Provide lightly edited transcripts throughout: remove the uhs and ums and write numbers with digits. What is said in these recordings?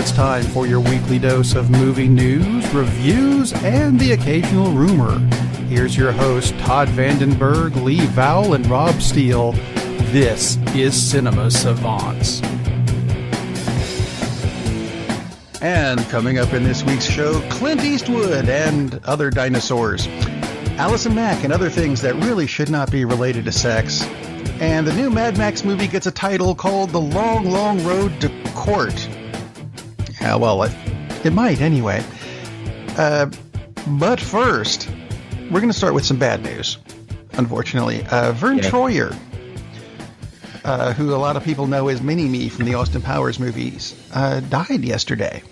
it's time for your weekly dose of movie news, reviews, and the occasional rumor. Here's your host, Todd Vandenberg, Lee Vowell, and Rob Steele. This is Cinema Savants. And coming up in this week's show, Clint Eastwood and other dinosaurs, Allison Mack and other things that really should not be related to sex, and the new Mad Max movie gets a title called The Long, Long Road to Court. Yeah, well, it might anyway. But first, we're going to start with some bad news, unfortunately. Vern Troyer, who a lot of people know as Mini-Me from the Austin Powers movies, died yesterday,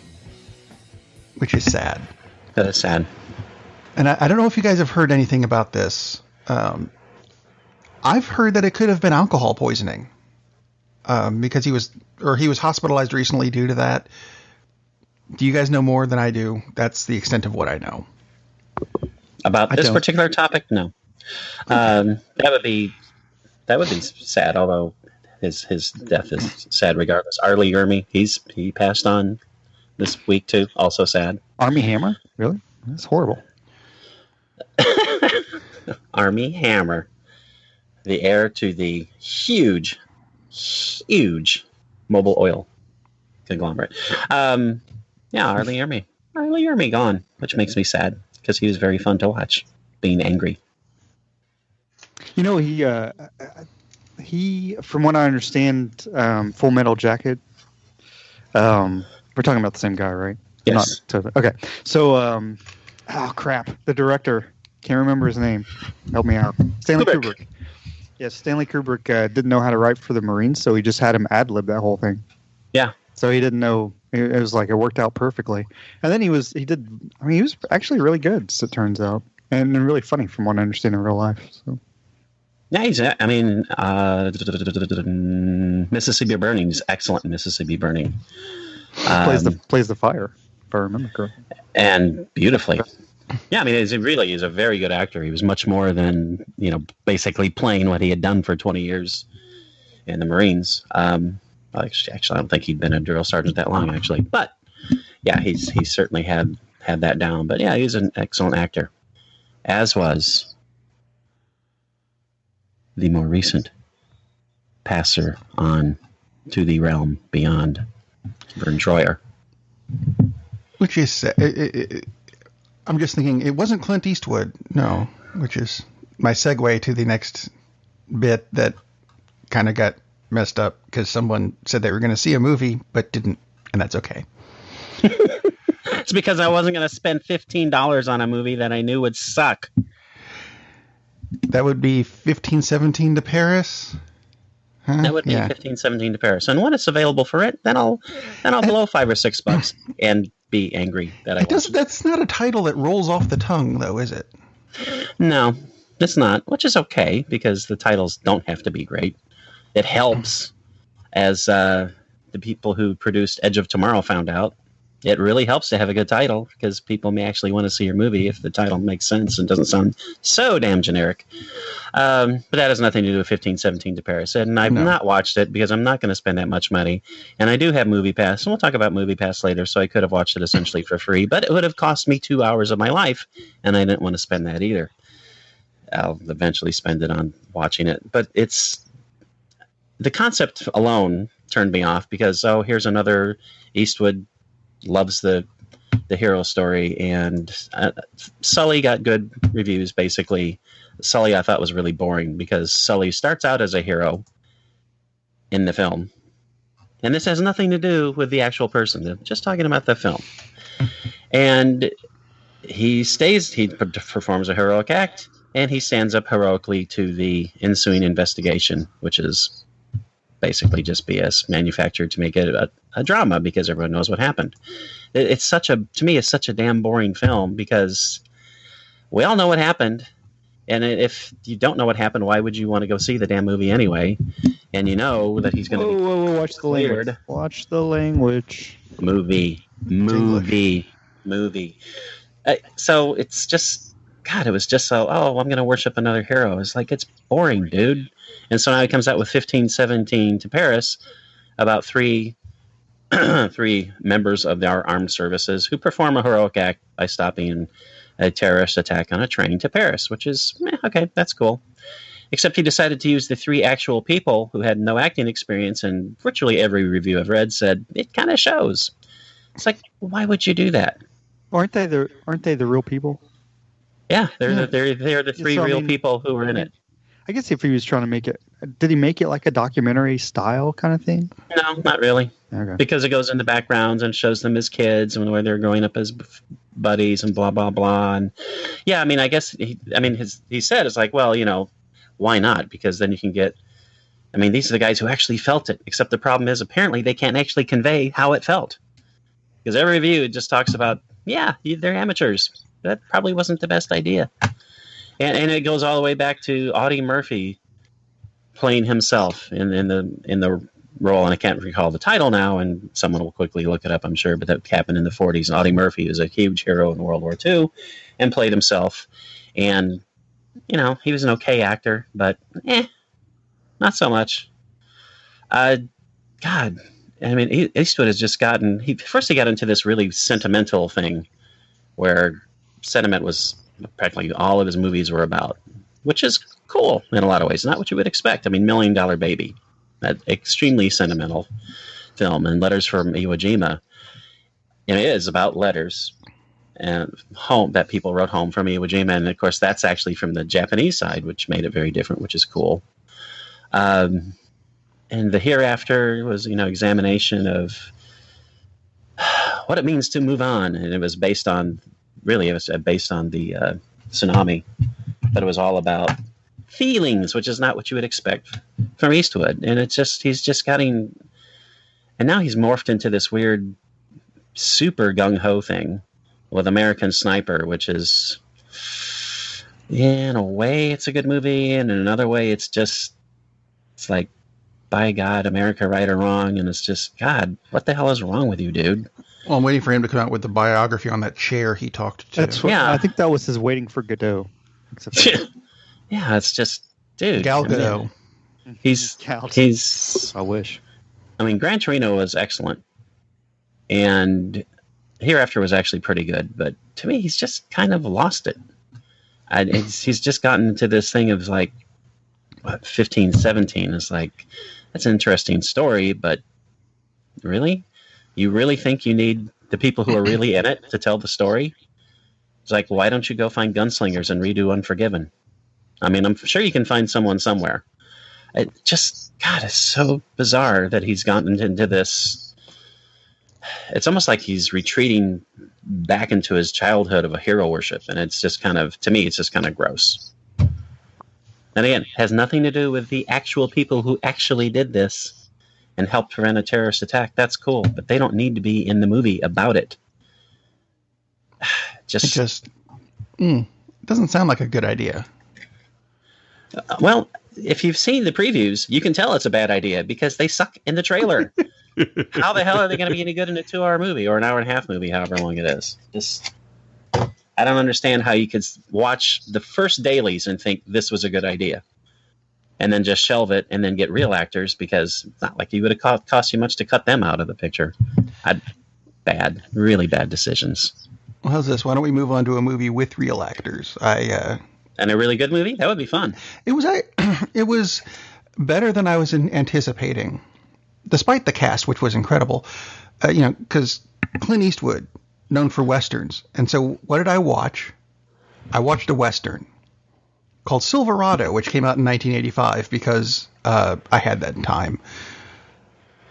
which is sad. That is sad. And I don't know if you guys have heard anything about this. I've heard that it could have been alcohol poisoning, because he was hospitalized recently due to that. Do you guys know more than I do? That's the extent of what I know. About this particular topic? No. That would be sad, although his death is sad regardless. Arlie Ermy, he passed on this week too, also sad. Armie Hammer? Really? That's horrible. Armie Hammer, the heir to the huge Mobil oil conglomerate. Arlie Ermy gone, which makes me sad because he was very fun to watch, being angry. You know, he, from what I understand, Full Metal Jacket. We're talking about the same guy, right? Yes. Okay. So, crap. The director, can't remember his name. Help me out. Stanley Kubrick. Yes, Stanley Kubrick didn't know how to write for the Marines, so he just had him ad-lib that whole thing. Yeah. So he didn't know. It was like it worked out perfectly. And then he was actually really good, as it turns out. And really funny from what I understand in real life. So. Yeah, Mississippi Burning is excellent in Mississippi Burning. Plays the fire, if I remember correctly. And beautifully. Yeah, I mean, he really is a very good actor. He was much more than, basically playing what he had done for 20 years in the Marines. Actually, I don't think he'd been a drill sergeant that long, actually. But, yeah, he certainly had that down. But, yeah, he's an excellent actor, as was the more recent passer on to the realm beyond, Vern Troyer. Which is, I'm just thinking, it wasn't Clint Eastwood, no, which is my segue to the next bit that kind of got messed up because someone said they were going to see a movie but didn't, and that's okay. It's because I wasn't going to spend $15 on a movie that I knew would suck. That would be 1517 to Paris. Huh? That would be 1517 to Paris. And when it's available for it, then I'll blow $5 or $6 and be angry that I watched it. That's not a title that rolls off the tongue, though, is it? No, it's not, which is okay because the titles don't have to be great. It helps, as the people who produced Edge of Tomorrow found out. It really helps to have a good title because people may actually want to see your movie if the title makes sense and doesn't sound so damn generic. But that has nothing to do with 1517 to Paris. And I've not watched it because I'm not going to spend that much money. And I do have Movie Pass, and we'll talk about Movie Pass later, so I could have watched it essentially for free. But it would have cost me 2 hours of my life, and I didn't want to spend that either. I'll eventually spend it on watching it. But the concept alone turned me off because, here's another Eastwood loves the hero story, and Sully got good reviews. Basically, Sully I thought was really boring because Sully starts out as a hero in the film, and this has nothing to do with the actual person. They're just talking about the film, and he performs a heroic act, and he stands up heroically to the ensuing investigation, which is basically just BS manufactured to make it a drama because everyone knows what happened. To me, it's such a damn boring film because we all know what happened. And if you don't know what happened, why would you want to go see the damn movie anyway? And you know that he's going to be watch the language. Watch the language. Movie. So it's just, God, it was just so, I'm going to worship another hero. It's like, it's boring, dude. And so now he comes out with 1517 to Paris about 3 three members of our armed services who perform a heroic act by stopping a terrorist attack on a train to Paris, which is, okay, that's cool. Except he decided to use the three actual people who had no acting experience, and virtually every review I've read said it kind of shows. It's like, why would you do that? Aren't they the real people? Yeah, they're the three real people who were in it. I guess if he was trying to make it, did he make it like a documentary style kind of thing? No, not really. Okay. Because it goes into backgrounds and shows them as kids and where they're growing up as buddies and blah blah blah. And yeah, I mean, I guess he said it's like, well, why not? Because then you can get. I mean, these are the guys who actually felt it. Except the problem is, apparently, they can't actually convey how it felt. Because every review just talks about, yeah, they're amateurs. That probably wasn't the best idea. And it goes all the way back to Audie Murphy playing himself in the role, and I can't recall the title now, and someone will quickly look it up, I'm sure, but that happened in the 40s. And Audie Murphy was a huge hero in World War II and played himself. And, he was an okay actor, but not so much. God, I mean, Eastwood has just gotten... He got into this really sentimental thing where sentiment was practically all of his movies were about, which is cool in a lot of ways. Not what you would expect. I mean, $1 Million Baby, that extremely sentimental film, and Letters from Iwo Jima, and it is about letters and home that people wrote home from Iwo Jima, and of course that's actually from the Japanese side, which made it very different, which is cool. And The Hereafter was, examination of what it means to move on, and it was based on the tsunami, but it was all about feelings, which is not what you would expect from Eastwood. And and now he's morphed into this weird super gung-ho thing with American Sniper, which is, in a way, it's a good movie, and in another way, it's like, by God, America, right or wrong, and it's just, God, what the hell is wrong with you, dude? Well, I'm waiting for him to come out with the biography on that chair he talked to. I think that was his Waiting for Godot. Yeah, it's just, dude. Gal Gadot. He's. I wish. I mean, Gran Torino was excellent, and Hereafter was actually pretty good. But to me, he's just kind of lost it. He's just gotten into this thing of like, 15, 17. It's like, that's an interesting story, but really? You really think you need the people who are really in it to tell the story? It's like, why don't you go find gunslingers and redo Unforgiven? I mean, I'm sure you can find someone somewhere. It just, God, it's so bizarre that he's gotten into this. It's almost like he's retreating back into his childhood of a hero worship. And it's just kind of, to me, it's just kind of gross. And again, it has nothing to do with the actual people who actually did this and helped prevent a terrorist attack. That's cool, but they don't need to be in the movie about it. It doesn't sound like a good idea. Well, if you've seen the previews, you can tell it's a bad idea because they suck in the trailer. How the hell are they going to be any good in a 2-hour movie or an hour-and-a-half movie, however long it is? I don't understand how you could watch the first dailies and think this was a good idea and then just shelve it and then get real actors, because it's not like it would have cost you much to cut them out of the picture. Really bad decisions. Well, how's this? Why don't we move on to a movie with real actors? And a really good movie? That would be fun. It was better than I was anticipating, despite the cast, which was incredible. Because Clint Eastwood, known for Westerns. And so what did I watch? I watched a Western called Silverado, which came out in 1985 because I had that time.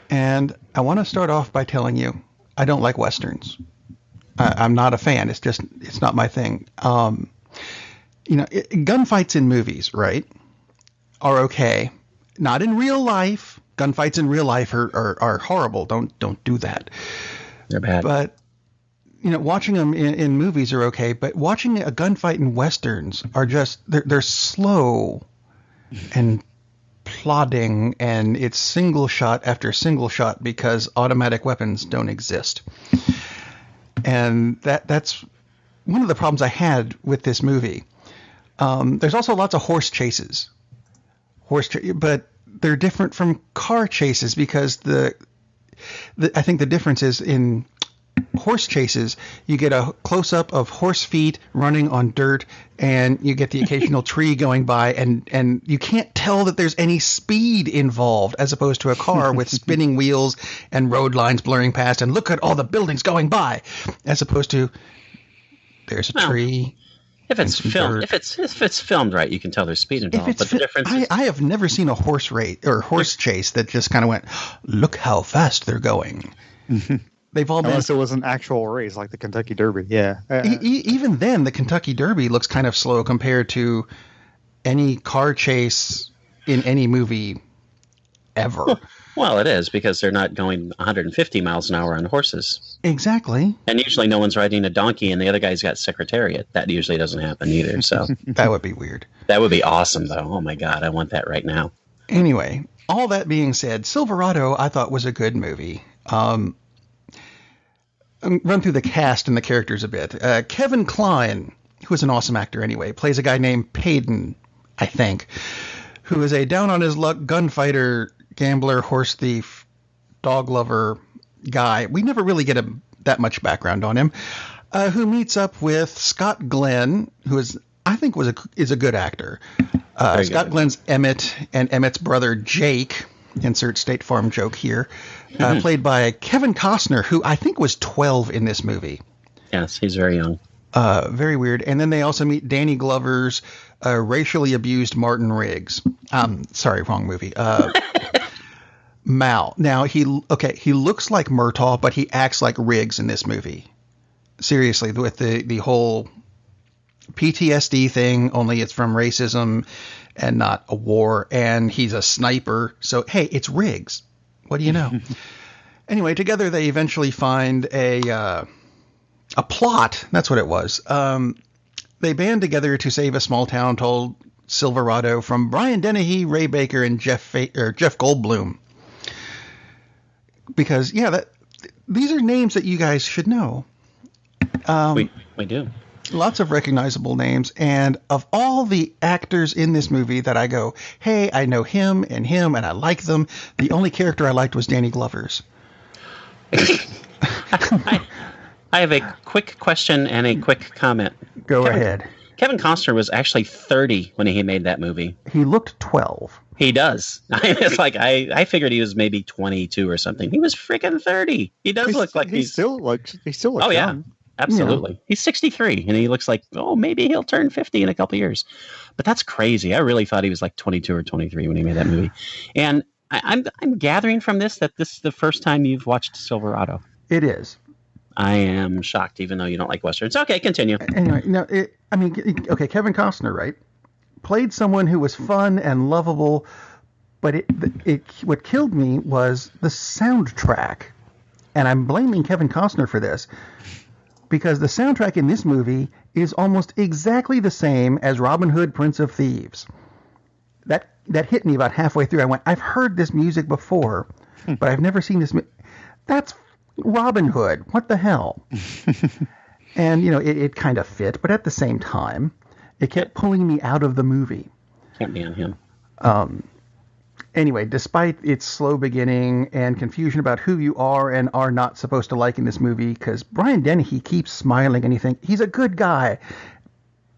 And I want to start off by telling you, I don't like Westerns. I'm not a fan. It's not my thing. Gunfights in movies, right, are okay. Not in real life. Gunfights in real life are horrible. Don't do that. They're bad. But watching them in movies are okay. But watching a gunfight in Westerns are just they're slow and plodding, and it's single shot after single shot because automatic weapons don't exist. And that's one of the problems I had with this movie. There's also lots of horse chases, but they're different from car chases because I think the difference is in horse chases, you get a close-up of horse feet running on dirt, and you get the occasional tree going by, and you can't tell that there's any speed involved, as opposed to a car with spinning wheels and road lines blurring past, and look at all the buildings going by, as opposed to there's a tree. If it's filmed, if it's filmed right, you can tell there's speed involved. But the difference is, I have never seen a horse race or horse chase that just kind of went, look how fast they're going. They've all Unless it was an actual race like the Kentucky Derby, yeah. Even then, the Kentucky Derby looks kind of slow compared to any car chase in any movie ever. Well, it is because they're not going 150 miles an hour on horses. Exactly. And usually no one's riding a donkey and the other guy's got Secretariat. That usually doesn't happen either. So that would be weird. That would be awesome, though. Oh, my God. I want that right now. Anyway, all that being said, Silverado I thought was a good movie. Run through the cast and the characters a bit. Kevin Kline, who is an awesome actor anyway, plays a guy named Payton, I think, who is a down-on-his-luck gunfighter, gambler, horse thief, dog lover guy. We never really get that much background on him, who meets up with Scott Glenn, who is, I think, is a good actor. Scott Glenn's Emmett, and Emmett's brother Jake, insert State Farm joke here, played by Kevin Costner, who I think was 12 in this movie. Yes, he's very young. Very weird. And then they also meet Danny Glover's racially abused Martin Riggs. Sorry, wrong movie. Mal. Now, he looks like Murtaugh, but he acts like Riggs in this movie. Seriously, with the whole PTSD thing, only it's from racism and not a war, and he's a sniper. So, hey, it's Riggs. What do you know? Anyway, together they eventually find a plot. That's what it was. They band together to save a small town called Silverado from Brian Dennehy, Ray Baker, and Jeff Goldblum. Because, these are names that you guys should know. We do. Lots of recognizable names. And of all the actors in this movie that I go, hey, I know him, and I like them, the only character I liked was Danny Glover's. I have a quick question and a quick comment. Go ahead. Kevin Costner was actually 30 when he made that movie. He looked 12. He does. It's like I figured he was maybe 22 or something. He was freaking 30. He does look like he still looks young. Yeah, absolutely. He's 63 and he looks like, maybe he'll turn 50 in a couple years. But that's crazy. I really thought he was like 22 or 23 when he made that movie. And I'm gathering from this that this is the first time you've watched Silverado. It is. I am shocked, even though you don't like Westerns. Okay, continue. Anyway, Kevin Costner, right? Played someone who was fun and lovable, but what killed me was the soundtrack. And I'm blaming Kevin Costner for this, because the soundtrack in this movie is almost exactly the same as Robin Hood, Prince of Thieves. That hit me about halfway through. I went, I've heard this music before, but I've never seen this. That's Robin Hood. What the hell? And, it kind of fit, but at the same time, it kept pulling me out of the movie. Can't be on him. Anyway, despite its slow beginning and confusion about who you are and are not supposed to like in this movie, because Brian Dennehy keeps smiling and you think, he's a good guy,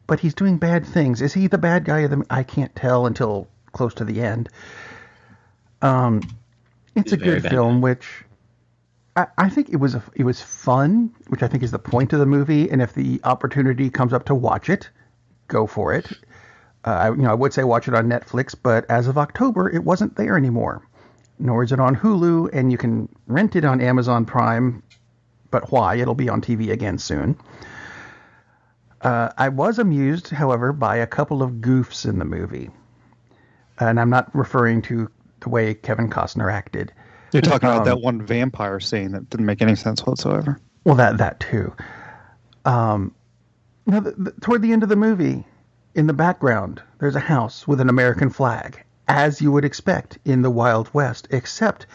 but he's doing bad things. Is he the bad guy? I can't tell until close to the end. It's a good film, which I think it was fun, which I think is the point of the movie. And if the opportunity comes up to watch it, go for it. I would say watch it on Netflix, but as of October, it wasn't there anymore. Nor is it on Hulu, and you can rent it on Amazon Prime. But why? It'll be on TV again soon. I was amused, however, by a couple of goofs in the movie. And I'm not referring to the way Kevin Costner acted. You're talking about that one vampire scene that didn't make any sense whatsoever. Well, that too. Toward the end of the movie, in the background, there's a house with an American flag, as you would expect in the Wild West, except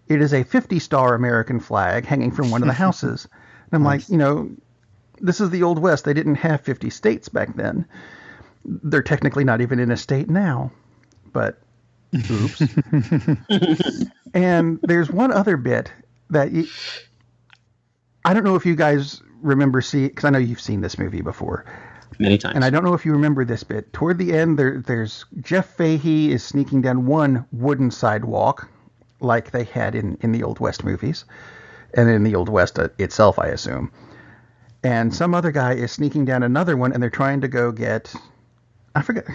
it is a 50-star American flag hanging from one of the houses. And I'm like, this is the Old West. They didn't have 50 states back then. They're technically not even in a state now. But, oops. And there's one other bit that I don't know if you guys remember because I know you've seen this movie before. Many times. And I don't know if you remember this bit. Toward the end, there's Jeff Fahey is sneaking down one wooden sidewalk like they had in the Old West movies. And in the Old West itself, I assume. And some other guy is sneaking down another one, and they're trying to go get... I forget.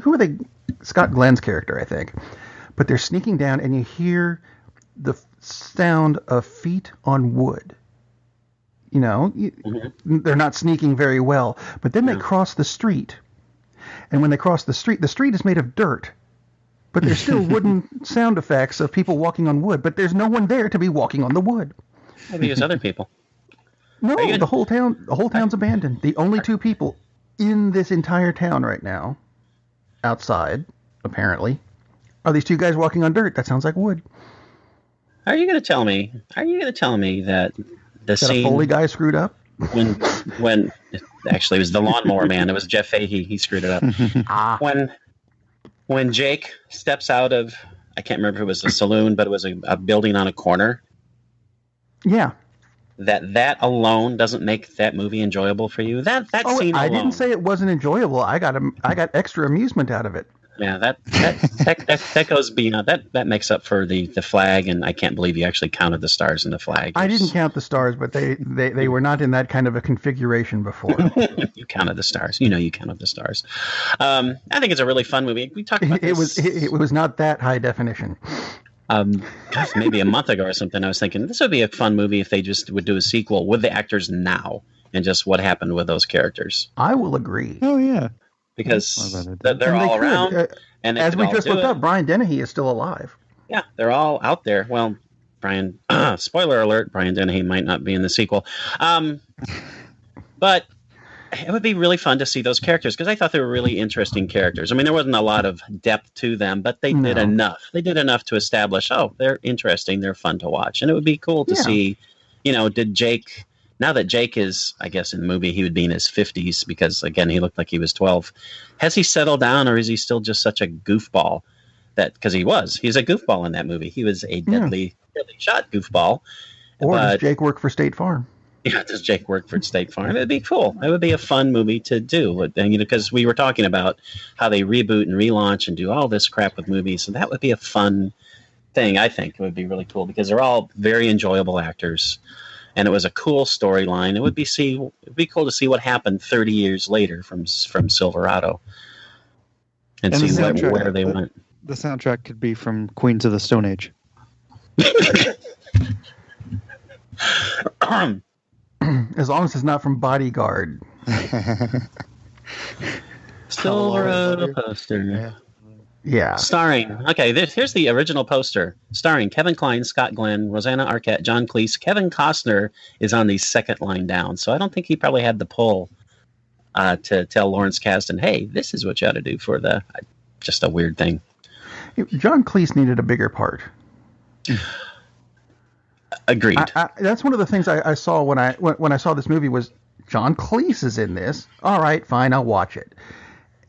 Who are they? Scott Glenn's character, I think. But they're sneaking down, and you hear the sound of feet on wood. You know, they're not sneaking very well. But then they cross the street. And when they cross the street is made of dirt. But there's still wooden sound effects of people walking on wood. But there's no one there to be walking on the wood. Maybe there's other people. No, the whole town's abandoned. The only two people in this entire town right now, outside, apparently, are these two guys walking on dirt. That sounds like wood. Are you going to tell me that the scene... a Foley guy screwed up? When actually it was the lawnmower man. It was Jeff Fahey. He screwed it up. When Jake steps out of, I can't remember if it was a saloon, but it was a building on a corner. Yeah. That alone doesn't make that movie enjoyable for you. That scene alone. I didn't say it wasn't enjoyable. I got extra amusement out of it. Yeah, that goes beyond that makes up for the flag, and I can't believe you actually counted the stars in the flag. I didn't count the stars, but they were not in that kind of a configuration before. You counted the stars. You know you counted the stars. I think it's a really fun movie. We talked about this. It was not that high definition. Maybe a month ago or something, I was thinking this would be a fun movie if they just would do a sequel with the actors now and just what happened with those characters. I will agree. Oh, yeah. Because they're all around. And as we just looked up, Brian Dennehy is still alive. Yeah, they're all out there. Well, Brian, spoiler alert, Brian Dennehy might not be in the sequel. But it would be really fun to see those characters because I thought they were really interesting characters. I mean, there wasn't a lot of depth to them, but they did enough. They did enough to establish, they're interesting, they're fun to watch. And it would be cool to see, did Jake... Now that Jake is, I guess in the movie, he would be in his 50s because, again, he looked like he was 12. Has he settled down or is he still just such a goofball? Because he's a goofball in that movie. He was a deadly shot goofball. Or does Jake work for State Farm? Yeah, does Jake work for State Farm? It would be cool. It would be a fun movie to do. Because we were talking about how they reboot and relaunch and do all this crap with movies. So that would be a fun thing, I think. It would be really cool because they're all very enjoyable actors. And it was a cool storyline. It would be cool to see what happened 30 years later from Silverado, and see where they went. The soundtrack could be from Queens of the Stone Age. As long as it's not from Bodyguard. Silverado poster. Yeah. Starring, here's the original poster. Starring Kevin Kline, Scott Glenn, Rosanna Arquette, John Cleese. Kevin Costner is on the second line down. So I don't think he probably had the pull to tell Lawrence Kasdan, hey, this is what you ought to do for just a weird thing. John Cleese needed a bigger part. Agreed. That's one of the things I saw when I saw this movie was John Cleese is in this. All right, fine, I'll watch it.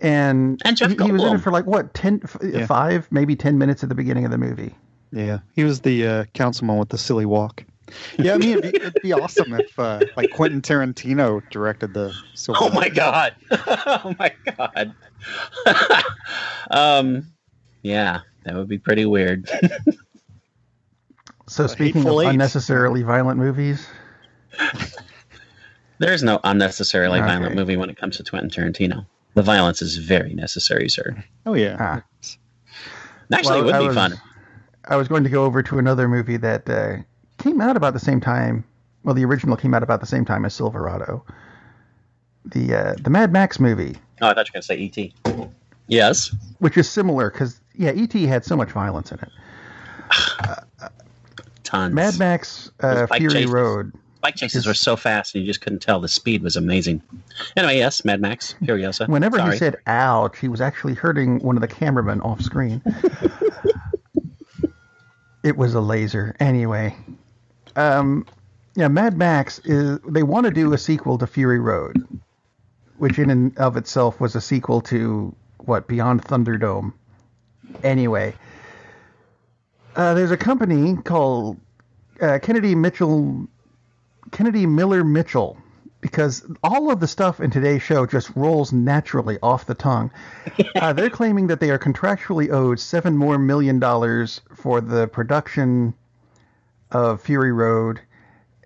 And Jeff he was in it for 5, maybe 10 minutes at the beginning of the movie. Yeah, he was the councilman with the silly walk. Yeah, I mean, it'd be awesome if Quentin Tarantino directed the Silver Oh my God! Oh my God! Yeah, that would be pretty weird. So speaking of unnecessarily violent movies, there's no unnecessarily violent movie when it comes to Quentin Tarantino. The violence is very necessary, sir. Oh, yeah. Actually, it would be fun. I was going to go over to another movie that came out about the same time. Well, the original came out about the same time as Silverado. The Mad Max movie. Oh, I thought you were going to say E.T. Yes. Which is similar because, E.T. had so much violence in it. Tons. Mad Max Fury Road. Bike chases were so fast and you just couldn't tell. The speed was amazing. Anyway, yes, Mad Max, Furiosa. Whenever he said ouch, he was actually hurting one of the cameramen off screen. It was a laser. Anyway. Mad Max they want to do a sequel to Fury Road, which in and of itself was a sequel to, Beyond Thunderdome. Anyway. There's a company called Kennedy Miller Mitchell, because all of the stuff in today's show just rolls naturally off the tongue. They're claiming that they are contractually owed $7 million more for the production of Fury Road,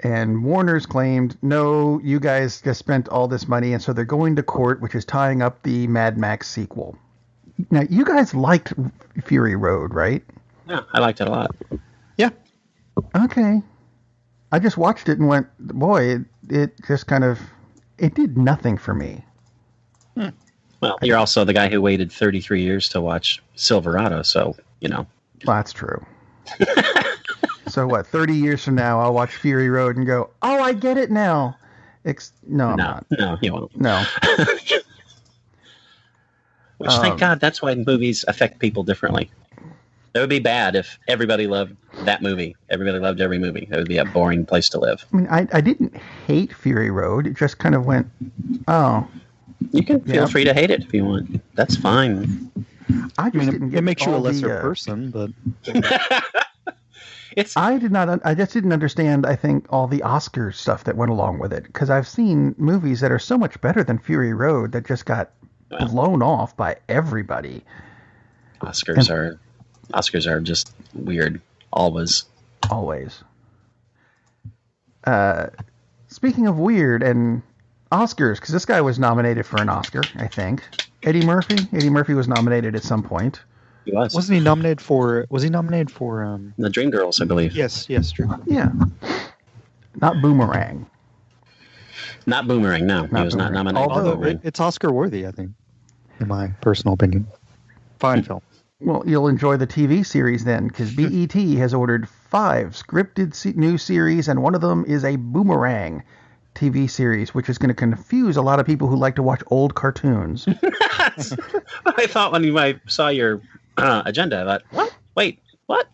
and Warner's claimed, no, you guys just spent all this money, and so they're going to court, which is tying up the Mad Max sequel. Now, you guys liked Fury Road, right? Yeah, I liked it a lot. Yeah. Okay. I just watched it and went, boy, it just kind of, it did nothing for me. Well, you're also the guy who waited 33 years to watch Silverado, so, Well, that's true. So what, 30 years from now, I'll watch Fury Road and go, oh, I get it now. No, I'm not. No, you won't. No. Which, thank God, that's why movies affect people differently. It would be bad if everybody loved that movie. Everybody loved every movie. That would be a boring place to live. I mean, I didn't hate Fury Road. It just kind of went, oh. You can feel free to hate it if you want. That's fine. I just didn't get it makes you a all lesser person, but I just didn't understand, I think, all the Oscar stuff that went along with it, because I've seen movies that are so much better than Fury Road that just got blown off by everybody. Oscars are just weird. Always. Speaking of weird and Oscars, because this guy was nominated for an Oscar, I think. Eddie Murphy. Eddie Murphy was nominated at some point. He was. Wasn't he nominated for? Was he nominated for? The Dreamgirls, I believe. Yes, true. Yeah. Not Boomerang. Not Boomerang. No, he was not nominated. Although it's Oscar worthy, I think, in my personal opinion. Fine film. Well, you'll enjoy the TV series then, because BET has ordered 5 scripted new series, and one of them is a Boomerang TV series, which is going to confuse a lot of people who like to watch old cartoons. I thought when I saw your agenda, I thought, what? Wait, what?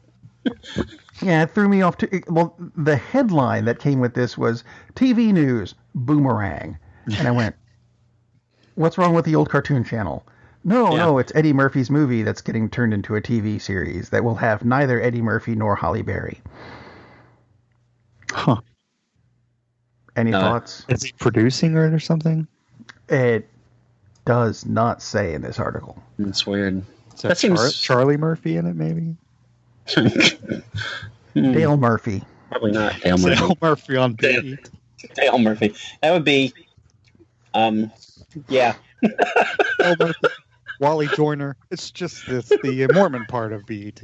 Yeah, it threw me off too. Well, the headline that came with this was TV News, Boomerang. And I went, what's wrong with the old cartoon channel? No, it's Eddie Murphy's movie that's getting turned into a TV series that will have neither Eddie Murphy nor Halle Berry. Huh. Any thoughts? Is he producing it or something? It does not say in this article. It's weird. That seems Charlie Murphy in it, maybe? Dale Murphy. Probably not Dale Murphy. Dale Murphy on BET. Dale Murphy. That would be, yeah. Dale Murphy, Wally Joyner. It's just the Mormon part of BET.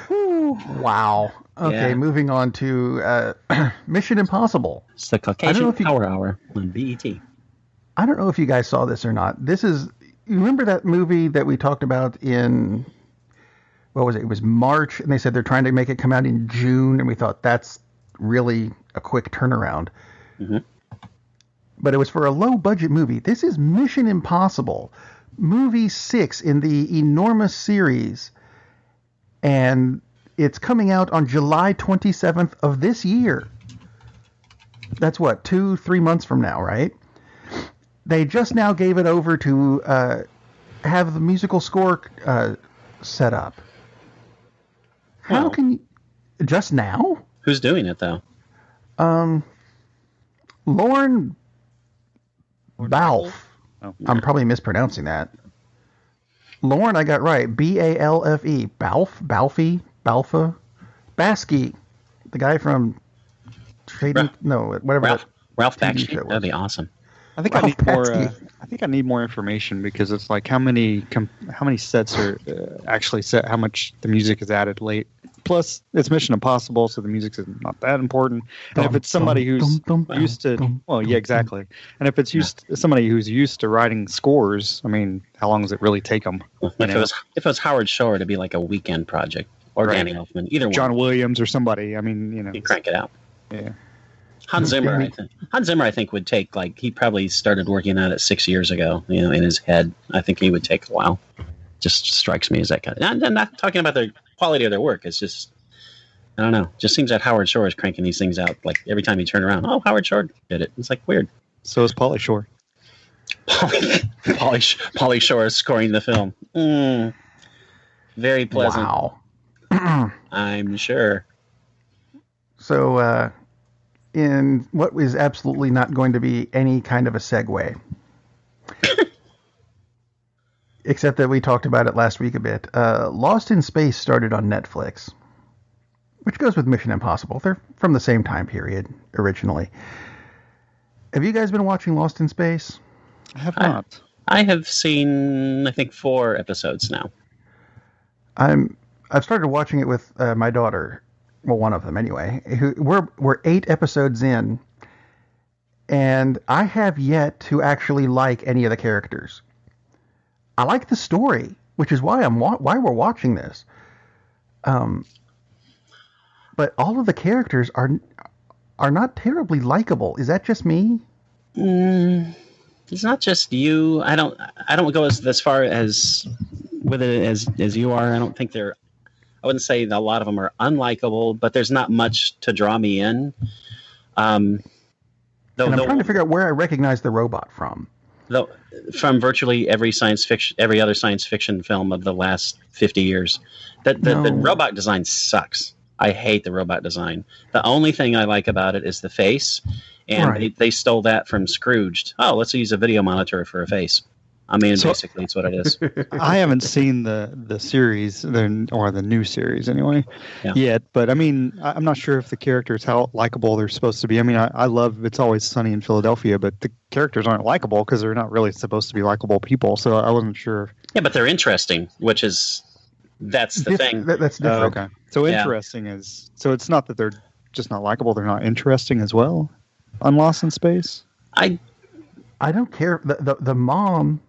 Wow. Okay, Moving on to Mission Impossible. It's the Caucasian Power Hour on BET. I don't know if you guys saw this or not. You remember that movie that we talked about in, what was it? It was March, and they said they're trying to make it come out in June, and we thought that's really a quick turnaround. Mm-hmm. But it was for a low-budget movie. This is Mission Impossible, movie 6 in the enormous series, and it's coming out on July 27th of this year. That's what, 2-3 months from now, right? They just now gave it over to have the musical score set up. How can you... Just now? Who's doing it, though? Lauren Balfe. Oh, yeah. I'm probably mispronouncing that. Lauren, I got right. Balfe. Balfe? Basky. The guy from... Ralph Bakshi. That'd be awesome. I think I need more information, because it's like how many sets are actually set, how much the music is added late. Plus, it's Mission Impossible, so the music is not that important. And if it's somebody who's used to, well, yeah, exactly. And if it's somebody who's used to writing scores, I mean, how long does it really take them? If it was Howard Shore, it'd be like a weekend project, or Danny Elfman, either one. John Williams or somebody. I mean, you crank it out. Yeah. Hans Zimmer, I think, would take, he probably started working on it 6 years ago, in his head. I think he would take a while. Just strikes me as that kind of... I'm not talking about the quality of their work. It's just, I don't know. Just seems that Howard Shore is cranking these things out, every time you turn around. Oh, Howard Shore did it. It's, weird. So is Pauly Shore. Pauly Shore is scoring the film. Very pleasant. Wow. I'm sure. So, in what is absolutely not going to be any kind of a segue, except that we talked about it last week a bit, Lost in Space started on Netflix, which goes with Mission Impossible. They're from the same time period originally. Have you guys been watching Lost in Space? I have not. I have seen, I think, 4 episodes now. I've started watching it with my daughter. Well, one of them anyway. We're 8 episodes in, and I have yet to actually like any of the characters. I like the story, which is why why we're watching this. But all of the characters are not terribly likable. Is that just me? It's not just you. I don't go as far as with it as you are. I don't think I wouldn't say that a lot of them are unlikable, but there's not much to draw me in. I'm trying to figure out where I recognize the robot from. From virtually every other science fiction film of the last 50 years. The robot design sucks. I hate the robot design. The only thing I like about it is the face, and they stole that from Scrooged. Oh, let's use a video monitor for a face. I mean, basically, it's what it is. I haven't seen the series, or the new series anyway, yet. But I mean, I'm not sure if the characters, how likable they're supposed to be. I mean, I love It's Always Sunny in Philadelphia, but the characters aren't likable because they're not really supposed to be likable people. So I wasn't sure. Yeah, but they're interesting, that's the thing. That's different. Okay. So interesting is, so it's not that they're just not likable, they're not interesting as well on Lost in Space? I don't care. The mom,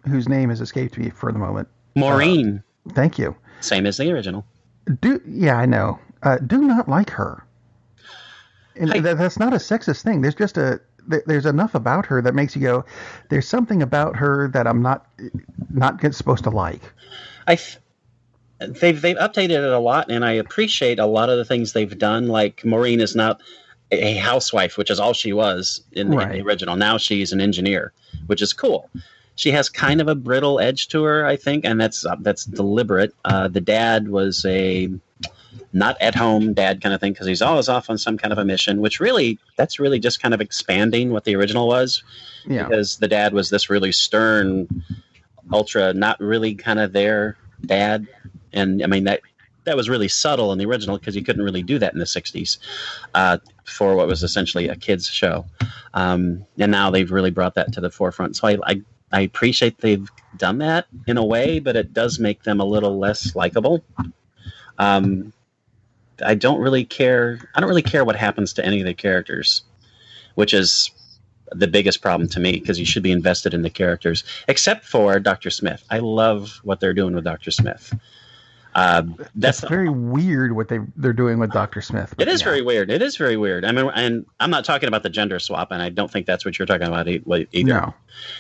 whose name has escaped me for the moment. Maureen. Thank you. Same as the original. I know. Do not like her. And that's not a sexist thing. There's just there's enough about her that makes you go, there's something about her that I'm not supposed to like. They've updated it a lot, and I appreciate a lot of the things they've done. Like Maureen is not a housewife, which is all she was in the original. Now she's an engineer, which is cool. She has kind of a brittle edge to her, I think, and that's deliberate. The dad was a not at home dad kind of thing because he's always off on some kind of a mission, that's really just kind of expanding what the original was. Yeah. Because the dad was this really stern, ultra, not really kind of their dad. And I mean, that was really subtle in the original because you couldn't really do that in the 60s for what was essentially a kid's show. And now they've really brought that to the forefront. So I appreciate they've done that in a way, but it does make them a little less likable. I don't really care what happens to any of the characters, which is the biggest problem to me because you should be invested in the characters, except for Dr. Smith. I love what they're doing with Dr. Smith. That's very weird what they're doing with Dr. Smith. It is very weird. It is very weird. I mean, and I'm not talking about the gender swap, and I don't think that's what you're talking about either. No.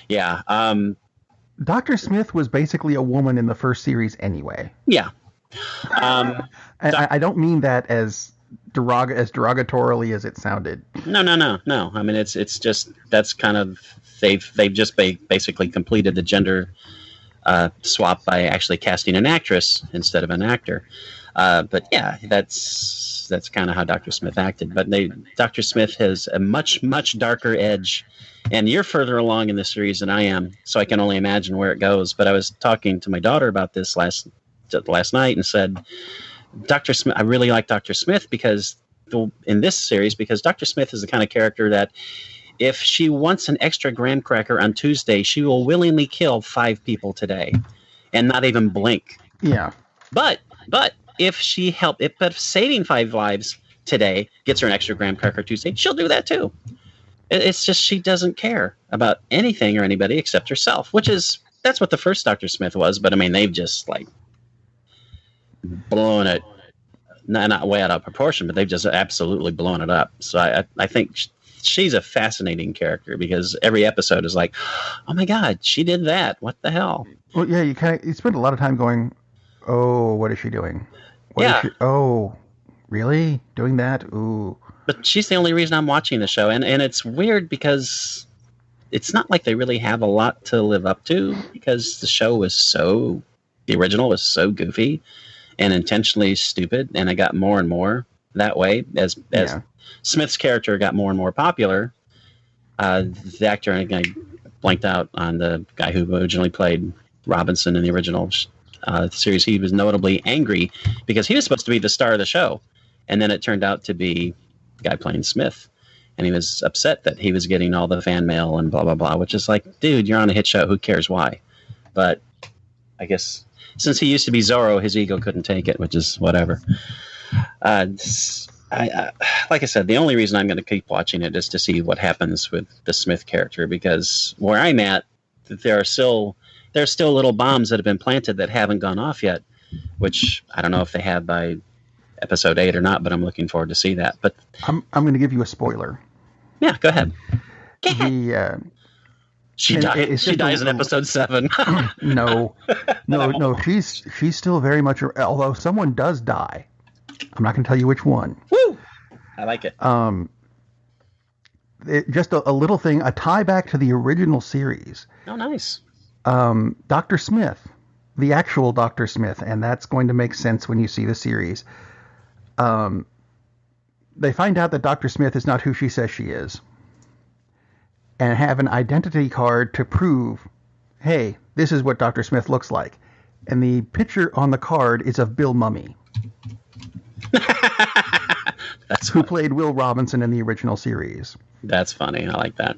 Yeah. Dr. Smith was basically a woman in the first series anyway. Yeah. I don't mean that as derogatorily as it sounded. No. I mean, it's just that's kind of they've just basically completed the gender swap by actually casting an actress instead of an actor. But yeah, that's kind of how Dr. Smith acted. But Dr. Smith has a much, much darker edge, and you're further along in the series than I am, so I can only imagine where it goes. But I was talking to my daughter about this last night and said, Dr. Smith, I really like Dr. Smith in this series because Dr. Smith is the kind of character that if she wants an extra graham cracker on Tuesday, she will willingly kill 5 people today and not even blink. Yeah. But if saving 5 lives today gets her an extra graham cracker Tuesday, she'll do that too. It's just she doesn't care about anything or anybody except herself, that's what the first Dr. Smith was. But I mean, they've just blown it, not way out of proportion, but they've just absolutely blown it up. So I think she's a fascinating character because every episode is like, oh my God, she did that. What the hell? Well, yeah, you spend a lot of time going, oh, what is she doing? Oh, really? Doing that? Ooh. But she's the only reason I'm watching the show. And it's weird because it's not like they really have a lot to live up to because the original was so goofy. and intentionally stupid, and it got more and more that way as Smith's character got more and more popular. The actor, and I blanked out on the guy who originally played Robinson in the original series. He was notably angry because he was supposed to be the star of the show, and then it turned out to be the guy playing Smith, and he was upset that he was getting all the fan mail and blah blah blah, which is like, dude, you're on a hit show, who cares why? But I guess since he used to be Zorro, his ego couldn't take it, which is whatever. Like I said, the only reason I'm going to keep watching it is to see what happens with the Smith character, because where I'm at, there's still little bombs that have been planted that haven't gone off yet, which I don't know if they have by episode 8 or not, but I'm looking forward to see that. But I'm going to give you a spoiler. Yeah, go ahead. She dies in episode 7. No. She's still very much. Although someone does die, I'm not going to tell you which one. Woo! I like it. Just a little thing, a tie back to the original series. Oh, nice. Dr. Smith, the actual Dr. Smith, and that's going to make sense when you see the series. They find out that Dr. Smith is not who she says she is, and have an identity card to prove, hey, this is what Dr. Smith looks like. And the picture on the card is of Bill Mumy. That's who played Will Robinson in the original series. That's funny. I like that.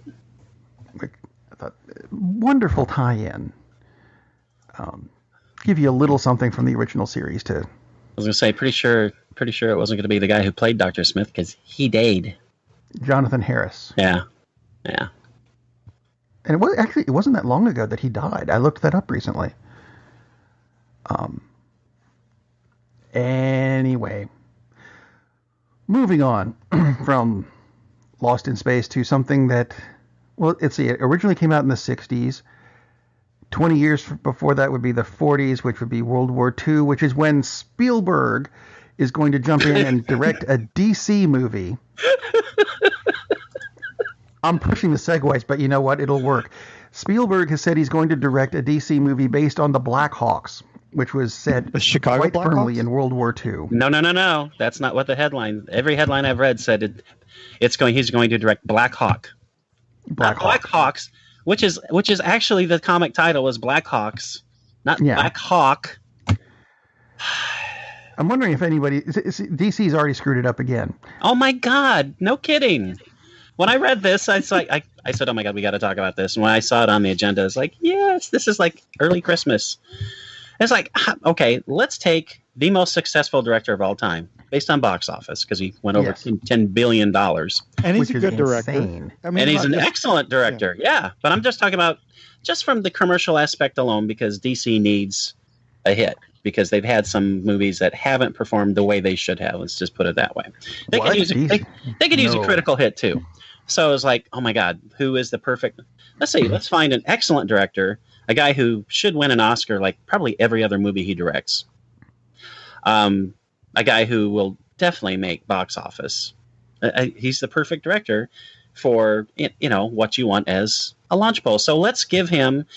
I thought, wonderful tie-in. Give you a little something from the original series too. I was going to say, pretty sure it wasn't going to be the guy who played Dr. Smith, because he died. Jonathan Harris. Yeah. And it wasn't that long ago that he died. I looked that up recently. Anyway, moving on from Lost in Space to something that, it originally came out in the 60s. 20 years before that would be the 40s, which would be World War II, which is when Spielberg is going to jump in and direct a DC movie. I'm pushing the segues, but you know what? It'll work. Spielberg has said he's going to direct a DC movie based on the Blackhawks, which was set quite firmly in World War II. No. That's not what the headline. Every headline I've read said he's going to direct Blackhawk. Blackhawks, which is actually the comic title is Blackhawks, not Black Hawk. I'm wondering if DC's already screwed it up again. Oh my God! No kidding. When I read this, I said, "Oh my God, we got to talk about this." And when I saw it on the agenda, it's like, yes, this is like early Christmas. It's like, okay, let's take the most successful director of all time, based on box office, because he went over $10 billion. And he's a good director. And he's an excellent director, yeah. But I'm just talking about just from the commercial aspect alone, because DC needs a hit, because they've had some movies that haven't performed the way they should have. Let's just put it that way. They could use a critical hit too. So it's like, oh my God, who is the perfect? Let's find an excellent director, a guy who should win an Oscar like probably every other movie he directs. A guy who will definitely make box office. He's the perfect director for what you want as a launch pole. So let's give him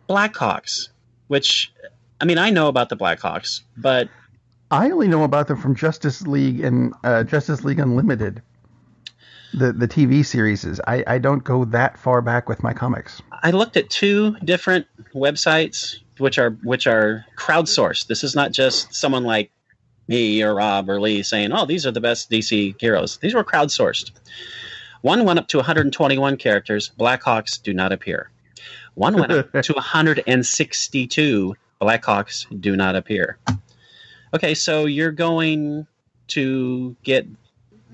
Blackhawks, which, I mean, I know about the Blackhawks, but I only know about them from Justice League and Justice League Unlimited. The TV series. I don't go that far back with my comics. I looked at 2 different websites which are crowdsourced. This is not just someone like me or Rob or Lee saying, "Oh, these are the best DC heroes." These were crowdsourced. One went up to 121 characters. Blackhawks do not appear. One went up to 162. Blackhawks do not appear. Okay, so you're going to get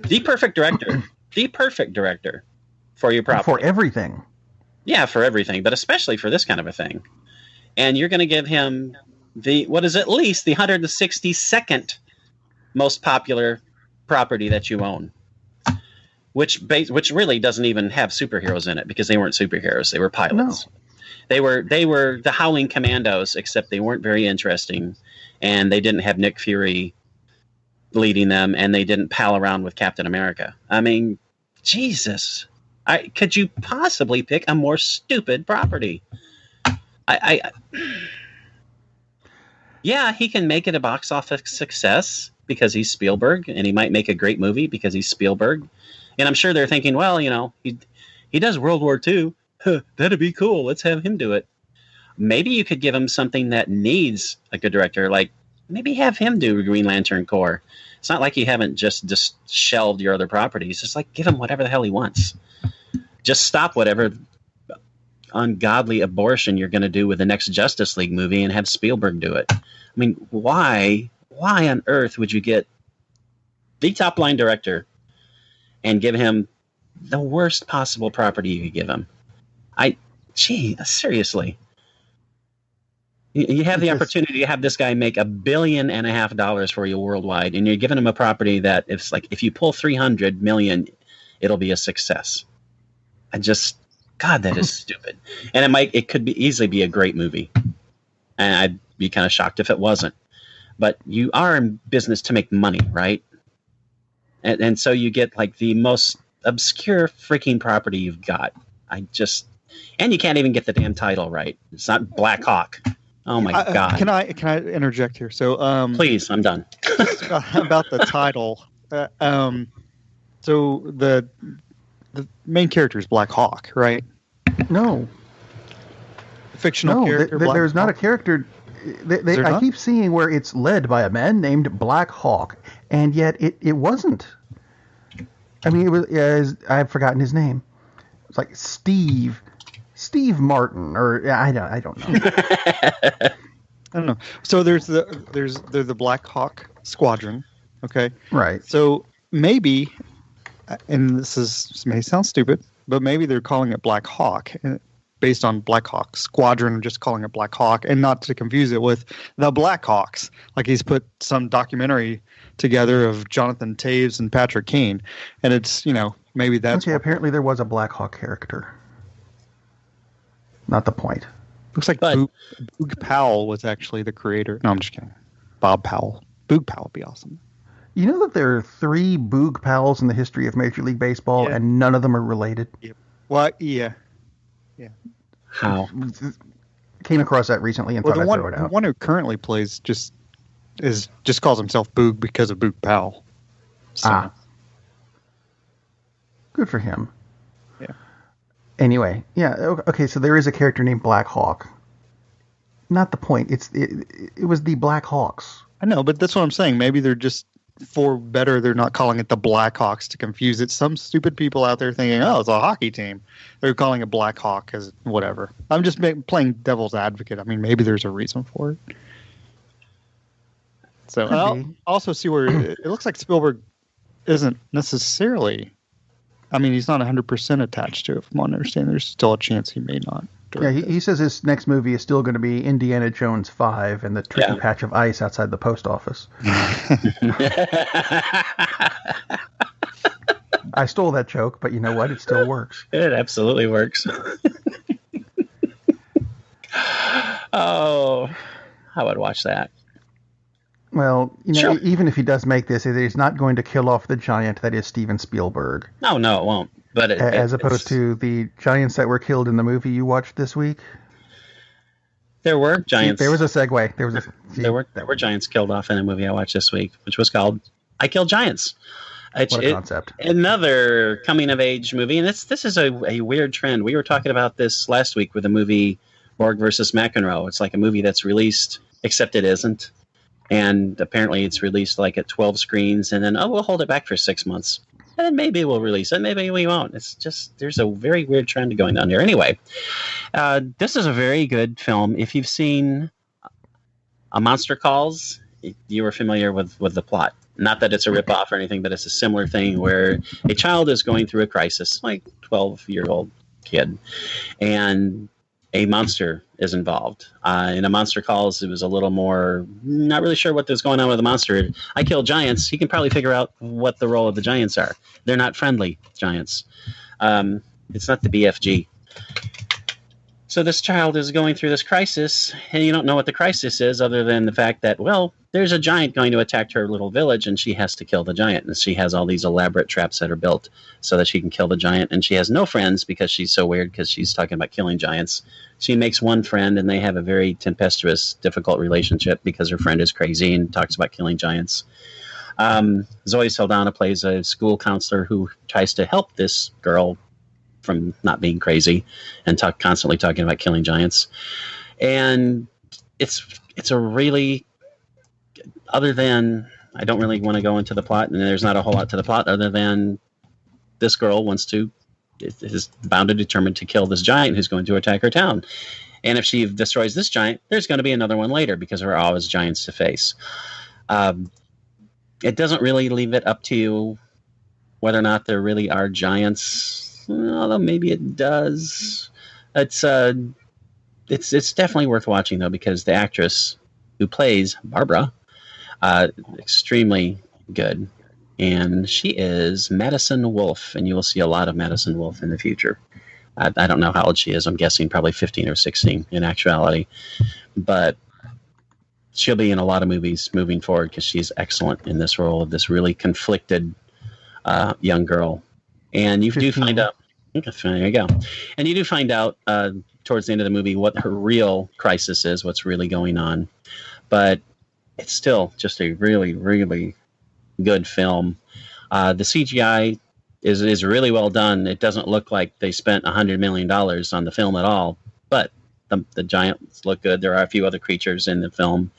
the perfect director. The perfect director for your property. For everything. Yeah, for everything, but especially for this kind of a thing. And you're going to give him what is at least the 162nd most popular property that you own, which really doesn't even have superheroes in it, because they weren't superheroes. They were pilots. No. They were the Howling Commandos, except they weren't very interesting, and they didn't have Nick Fury leading them, and they didn't pal around with Captain America. I mean, Jesus, could you possibly pick a more stupid property? Yeah, he can make it a box office success because he's Spielberg, and he might make a great movie because he's Spielberg. And I'm sure they're thinking, well, he does World War II. Huh, that'd be cool. Let's have him do it. Maybe you could give him something that needs a good director, like maybe have him do Green Lantern Corps. It's not like you haven't just shelved your other properties. It's like give him whatever the hell he wants. Just stop whatever ungodly abortion you're going to do with the next Justice League movie and have Spielberg do it. I mean, why on earth would you get the top line director and give him the worst possible property you could give him? Seriously. You have the opportunity to have this guy make $1.5 billion for you worldwide, and you're giving him a property that if you pull 300 million, it'll be a success. God, that is stupid. And it could easily be a great movie. And I'd be kind of shocked if it wasn't. But you are in business to make money, right? And so you get like the most obscure freaking property you've got. And you can't even get the damn title right. It's not Black Hawk. Oh my God. Can I interject here? So please, I'm done. About the title. So the main character is Black Hawk, right? No. Fictional character. There's not a character. I keep seeing where it's led by a man named Black Hawk, and yet it wasn't. I mean, it was. I've forgotten his name. It's like Steve Martin, or I don't know. I don't know. So there's the Black Hawk Squadron. Okay. Right. So maybe, and this may sound stupid, but maybe they're calling it Black Hawk based on Black Hawk Squadron, just calling it Black Hawk, and not to confuse it with the Black Hawks. Like he's put some documentary together of Jonathan Taves and Patrick Kane, and it's maybe that's okay. Apparently, there was a Black Hawk character. Not the point. Looks like Boog Powell was actually the creator. No, I'm just kidding. Bob Powell. Boog Powell would be awesome. You know that there are 3 Boog Powells in the history of Major League Baseball, and none of them are related? Yep. What? Yeah. How? Came across that recently and thought I'd throw it out. The one who currently plays just calls himself Boog because of Boog Powell. So. Good for him. Yeah. Anyway, yeah, okay, so there is a character named Black Hawk. Not the point. It was the Black Hawks. I know, but that's what I'm saying. Maybe they're just they're not calling it the Black Hawks to confuse it. Some stupid people out there thinking, oh, it's a hockey team. They're calling it Black Hawk as whatever. I'm just playing devil's advocate. I mean, maybe there's a reason for it. So I'll also see where it looks like Spielberg isn't necessarily. I mean, he's not 100% attached to it. From what I understand, there's still a chance he may not. Yeah, he says his next movie is still going to be Indiana Jones 5 and the tricky patch of ice outside the post office. I stole that joke, but you know what? It still works. It absolutely works. Oh, I would watch that. Well, even if he does make this, he's not going to kill off the giant that is Steven Spielberg. No, it won't. But as opposed to the giants that were killed in the movie you watched this week. There were giants. There was a segue. There were giants killed off in a movie I watched this week, which was called "I Killed Giants." What a concept! Another coming of age movie, and this is a weird trend. We were talking about this last week with the movie Borg versus McEnroe. It's like a movie that's released, except it isn't. And apparently it's released like at 12 screens, and then, we'll hold it back for 6 months. And then maybe we'll release it, maybe we won't. It's just, there's a very weird trend going on here. Anyway, this is a very good film. If you've seen A Monster Calls, you are familiar with the plot. Not that it's a ripoff or anything, but it's a similar thing where a child is going through a crisis, like 12-year-old kid, and a monster is involved. In A Monster Calls, it was a little more, not really sure what was going on with the monster. I Kill Giants, he can probably figure out what the role of the giants are. They're not friendly giants. It's not the BFG. So this child is going through this crisis, and you don't know what the crisis is other than the fact that, well, there's a giant going to attack her little village, and she has to kill the giant. And she has all these elaborate traps that are built so that she can kill the giant. And she has no friends because she's so weird because she's talking about killing giants. She makes one friend, and they have a very tempestuous, difficult relationship because her friend is crazy and talks about killing giants. Zoe Saldana plays a school counselor who tries to help this girl from not being crazy and constantly talking about killing giants. And it's a really, other than, I don't really want to go into the plot, and there's not a whole lot to the plot other than this girl is bound and determined to kill this giant who's going to attack her town. And if she destroys this giant, there's going to be another one later because there are always giants to face. It doesn't really leave it up to you whether or not there really are giants, although maybe it does. It's definitely worth watching though, because the actress who plays Barbara, extremely good, and she is Madison Wolfe, and you will see a lot of Madison Wolfe in the future. I don't know how old she is. I'm guessing probably 15 or 16 in actuality, but she'll be in a lot of movies moving forward because she's excellent in this role of this really conflicted young girl. And you do find out. There you go. And you do find out towards the end of the movie what her real crisis is, what's really going on. But it's still just a really, really good film. The CGI is really well done. It doesn't look like they spent $100 million on the film at all. But the giants look good. There are a few other creatures in the film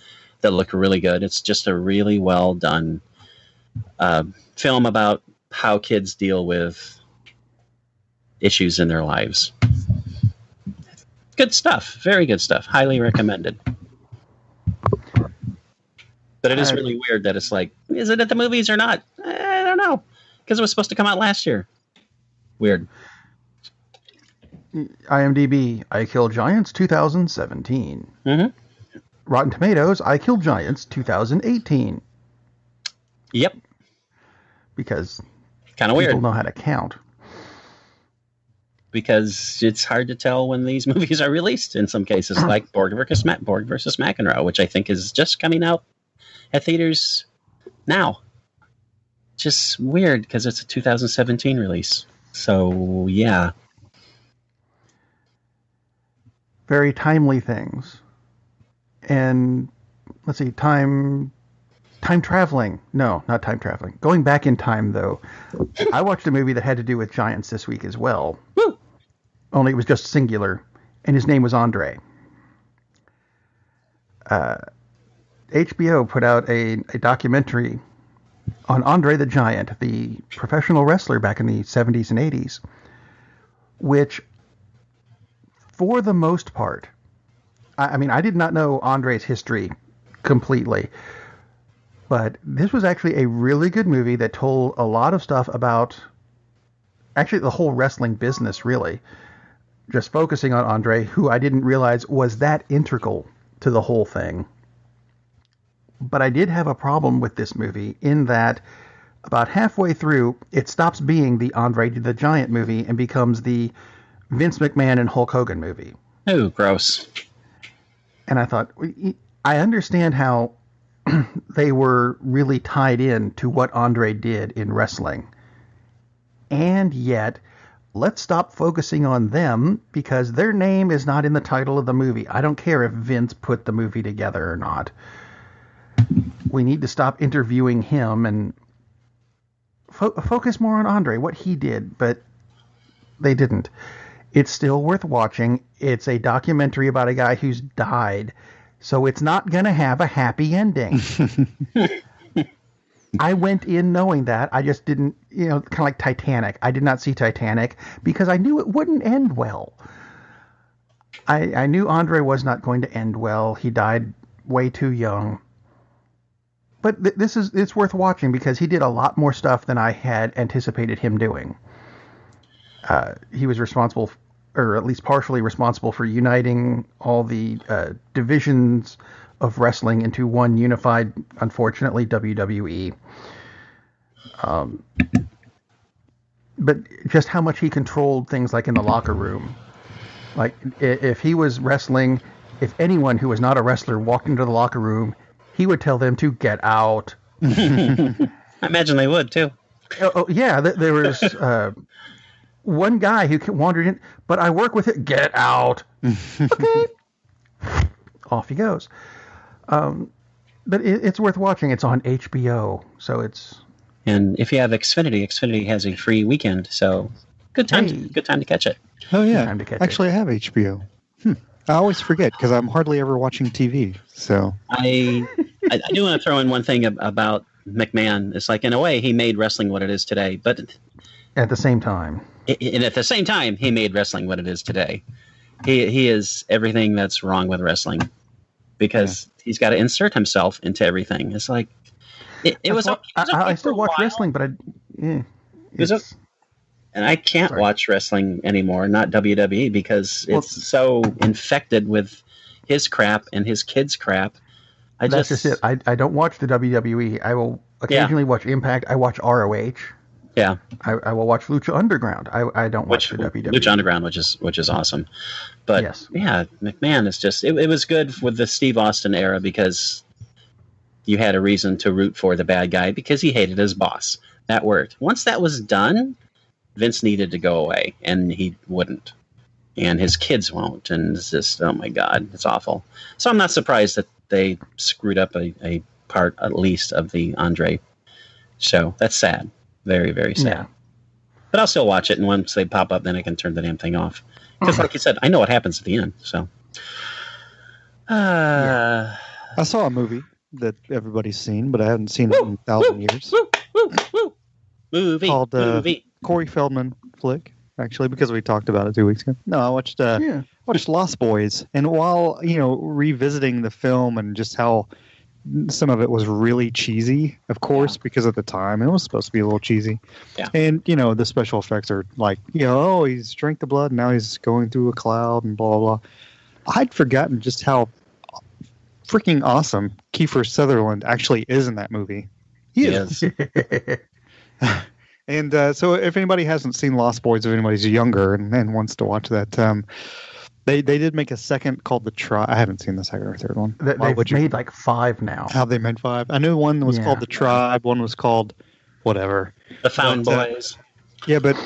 that look really good. It's just a really well done film about how kids deal with issues in their lives. Good stuff. Very good stuff. Highly recommended. But it is really weird that it's like, is it at the movies or not? I don't know. Because it was supposed to come out last year. Weird. IMDb, I Kill Giants 2017. Mm-hmm. Rotten Tomatoes, I Kill Giants 2018. Yep. Because kind of weird. People know how to count. Because it's hard to tell when these movies are released in some cases, like Borg versus McEnroe, which I think is just coming out at theaters now. Just weird because it's a 2017 release. So, yeah. Very timely things. And, let's see, time traveling. No, not time traveling. Going back in time, though. I watched a movie that had to do with giants this week as well. Woo! Only it was just singular, and his name was Andre. HBO put out a documentary on Andre the Giant, the professional wrestler back in the 70s and 80s, which, for the most part, I mean, I did not know Andre's history completely, but this was actually a really good movie that told a lot of stuff about actually the whole wrestling business, really. Just focusing on Andre, who I didn't realize was that integral to the whole thing. But I did have a problem with this movie in that about halfway through, it stops being the Andre the Giant movie and becomes the Vince McMahon and Hulk Hogan movie. Oh, gross. And I thought, I understand how they were really tied in to what Andre did in wrestling. And yet, let's stop focusing on them because their name is not in the title of the movie. I don't care if Vince put the movie together or not. We need to stop interviewing him and focus more on Andre, what he did, but they didn't. It's still worth watching. It's a documentary about a guy who's died, so it's not going to have a happy ending. I went in knowing that. I just didn't, kind of like Titanic. I did not see Titanic because I knew it wouldn't end well. I knew Andre was not going to end well. He died way too young. But it's worth watching because he did a lot more stuff than I had anticipated him doing. He was responsible, or at least partially responsible, for uniting all the divisions of wrestling into one unified, unfortunately, WWE. But just how much he controlled things like in the locker room. Like if he was wrestling, if anyone who was not a wrestler walked into the locker room, he would tell them to get out. I imagine they would too. Oh yeah, there was one guy who wandered in, but I work with it. Get out. Okay. Off he goes. But it's worth watching. It's on HBO, so it's. And if you have Xfinity, Xfinity has a free weekend, so good time. Hey. Good time to catch it. Oh yeah, Time to catch actually, I have HBO. I always forget because I'm hardly ever watching TV. So I do want to throw in one thing about McMahon. It's like in a way he made wrestling what it is today, but At the same time. and at the same time he made wrestling what it is today. He is everything that's wrong with wrestling because he's got to insert himself into everything. It's like it was. I still watch wrestling, but and I can't watch wrestling anymore, not WWE, because it's so infected with his crap and his kids' crap. That's just it. I don't watch the WWE. I will occasionally watch Impact. I watch ROH. Yeah. I will watch Lucha Underground. I don't watch the WWE. Lucha Underground, which is awesome. But yeah, McMahon is just it was good with the Steve Austin era because you had a reason to root for the bad guy because he hated his boss. That worked. Once that was done, Vince needed to go away, and he wouldn't. And his kids won't. And it's just, oh my God, it's awful. So I'm not surprised that they screwed up a part, at least, of the Andre show. That's sad. Very, very sad. Yeah. But I'll still watch it, and once they pop up, then I can turn the damn thing off. Because like you said, I know what happens at the end. So, I saw a movie that everybody's seen, but I haven't seen it in 1,000 years. Movie called movie. Corey Feldman flick, actually, because we talked about it 2 weeks ago. No, I watched Lost Boys, and while revisiting the film and just how some of it was really cheesy, of course, because at the time it was supposed to be a little cheesy. Yeah. And the special effects are like, oh, he's drank the blood, now he's going through a cloud and blah blah blah. I'd forgotten just how freaking awesome Kiefer-Sutherland actually is in that movie. He is. And so if anybody hasn't seen Lost Boys, if anybody's younger and wants to watch that, they did make a second called The Tribe. I haven't seen the second or third one. They've made like 5 now. Have they made 5? I knew one was called The Tribe, one was called whatever. The Found Boys. Yeah, but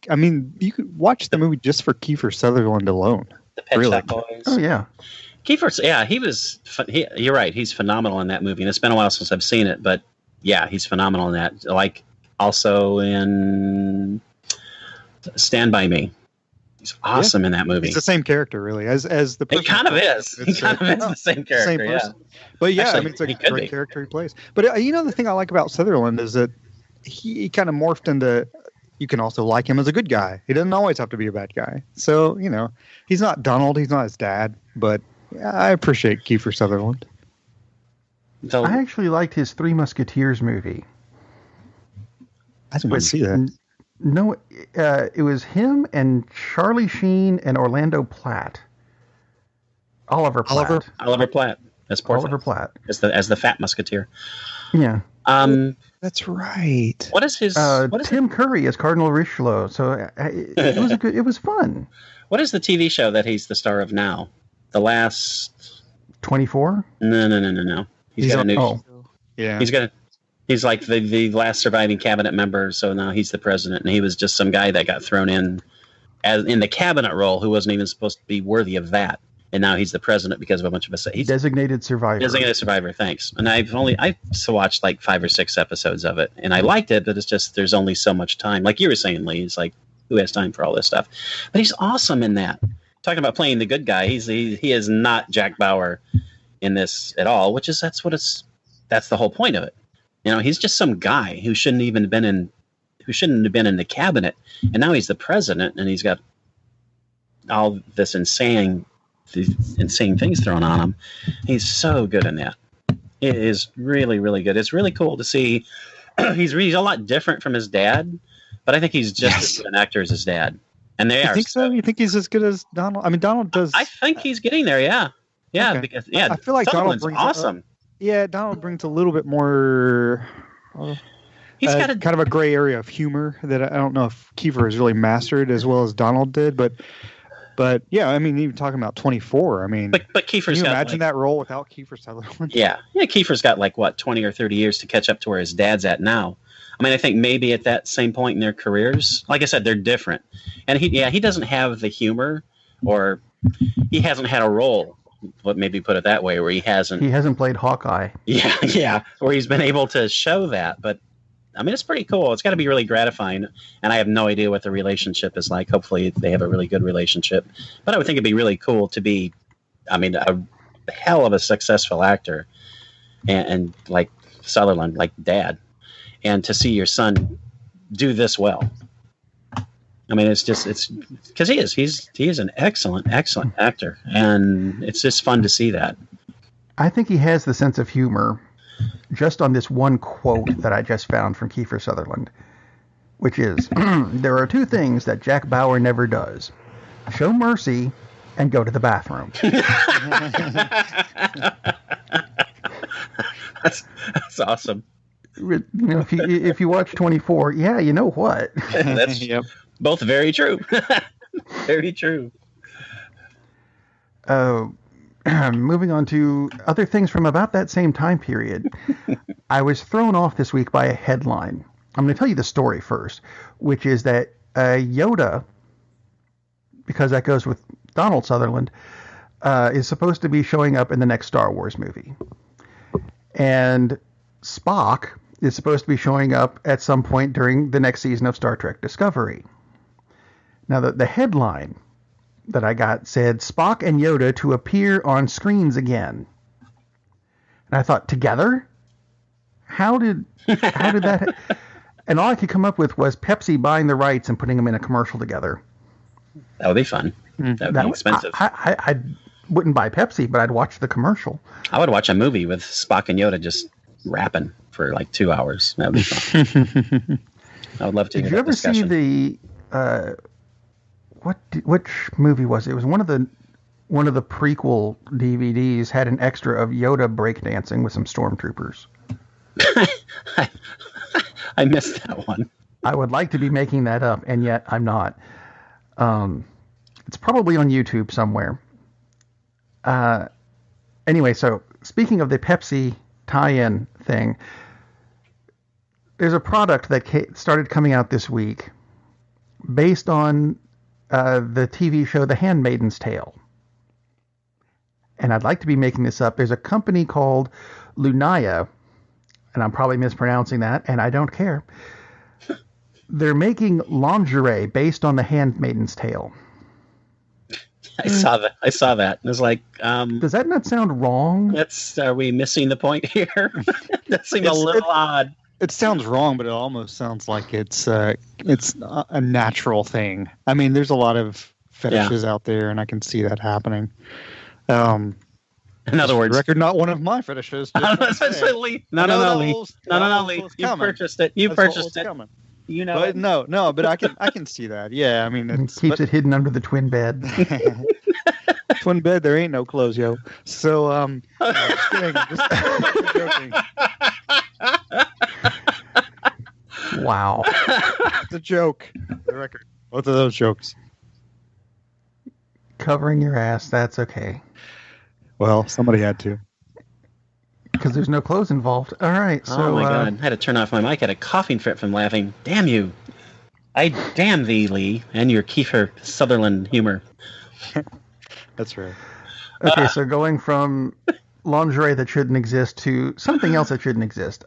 I mean, you could watch the movie just for Kiefer-Sutherland alone. The Pet Shop Boys. Oh, yeah. You're right. He's phenomenal in that movie. And it's been a while since I've seen it, but yeah, he's phenomenal in that. Like, also in Stand By Me. He's awesome in that movie. It's the same character, really, as the person. It kind of is. He kind of is the same character, same person. But yeah, actually, it's a great character he plays. But the thing I like about Sutherland is that he kind of morphed into. You can also like him as a good guy. He doesn't always have to be a bad guy. So he's not Donald. He's not his dad. But I appreciate Kiefer-Sutherland. I actually liked his Three Musketeers movie. I didn't see that. No, it was him and Charlie Sheen and Orlando Platt. Oliver Platt. Oliver Platt. That's Oliver Platt. As the Fat Musketeer. Yeah. That's right. What is his? Tim Curry as Cardinal Richelieu. So it was fun. What is the TV show that he's the star of now? The last 24? No. He's got a new. Oh. Yeah. He's like the last surviving cabinet member, so now he's the president, and he was just some guy that got thrown in the cabinet role who wasn't even supposed to be worthy of that, and now he's the president because of a bunch of us. He's designated survivor. Designated survivor, thanks. And I watched like 5 or 6 episodes of it, and I liked it, but it's just there's only so much time. Like you were saying, Lee, it's like who has time for all this stuff? But he's awesome in that. Talking about playing the good guy, he is not Jack Bauer in this at all, that's the whole point of it. He's just some guy who shouldn't have been in the cabinet, and now he's the president, and he's got all this insane things thrown on him. He's so good in that. It is really, really good. It's really cool to see. He's a lot different from his dad, but I think he's just as good an actor as his dad. And they are. You think so? You think he's as good as Donald? I mean, Donald does. I think he's getting there. Yeah. Okay. Because I feel like Donald brings awesome. Donald brings a little bit more. He's got kind of a gray area of humor that I don't know if Kiefer has really mastered as well as Donald did, but But yeah, I mean, even talking about 24, I mean, but Kiefer's can you got imagine that role without Kiefer-Sutherland? Yeah, Kiefer's got like what 20 or 30 years to catch up to where his dad's at now. I mean, I think maybe at that same point in their careers, like I said, they're different, and he doesn't have the humor, or he hasn't had a role. But maybe put it that way, where he hasn't played Hawkeye. Yeah, where he's been able to show that. But I mean, it's pretty cool. It's got to be really gratifying, and I have no idea what the relationship is like. Hopefully, they have a really good relationship. But I would think it'd be really cool to be, I mean, a hell of a successful actor, and like Sutherland, like Dad, and to see your son do this well. I mean, it's because he is an excellent actor, and it's just fun to see that. I think he has the sense of humor just on this one quote that I just found from Kiefer-Sutherland, which is, there are two things that Jack Bauer never does: show mercy and go to the bathroom. That's awesome. You know, if you watch 24, yeah, you know what? That's Yep. both very true. Very true. Moving on to other things from about that same time period. I was thrown off this week by a headline. I'm going to tell you the story first, which is that Yoda, because that goes with Donald Sutherland, is supposed to be showing up in the next Star Wars movie. And Spock is supposed to be showing up at some point during the next season of Star Trek Discovery. Now, the headline that I got said, Spock and Yoda to appear on screens again. And I thought, together? How did that... And all I could come up with was Pepsi buying the rights and putting them in a commercial together. That would be fun. That would be expensive. I wouldn't buy Pepsi, but I'd watch the commercial. I would watch a movie with Spock and Yoda just rapping for like 2 hours. That would be fun. I would love to hear that discussion. Did you ever see the... which movie was it? It was one of the prequel DVDs had an extra of Yoda breakdancing with some stormtroopers. I missed that one. I would like to be making that up, and yet I'm not. It's probably on YouTube somewhere. Anyway, so speaking of the Pepsi tie-in thing, there's a product that started coming out this week based on the TV show The Handmaid's Tale. And I'd like to be making this up. There's a company called Lunaya, and I'm probably mispronouncing that, and I don't care. They're making lingerie based on The Handmaid's Tale. I saw that. It was like, does that not sound wrong? Are we missing the point here? That seemed a little odd. It sounds wrong, but it almost sounds like it's a natural thing. I mean, there's a lot of fetishes out there, and I can see that happening. In other words, record not one of my fetishes. No, Lee. You purchased it. You purchased it. Coming. You know. But no, but I can see that. Yeah, I mean, it keeps it hidden under the twin bed. Twin bed, there ain't no clothes, yo. So, just kidding. Just joking. Wow. It's a joke. The record. Both of those jokes. Covering your ass, that's okay. Well, somebody had to. Because there's no clothes involved. All right. So, oh my God! I had to turn off my mic. I had a coughing fit from laughing. Damn you! I damn thee, Lee, and your Kiefer-Sutherland humor. That's right. Okay, so going from lingerie that shouldn't exist to something else that shouldn't exist.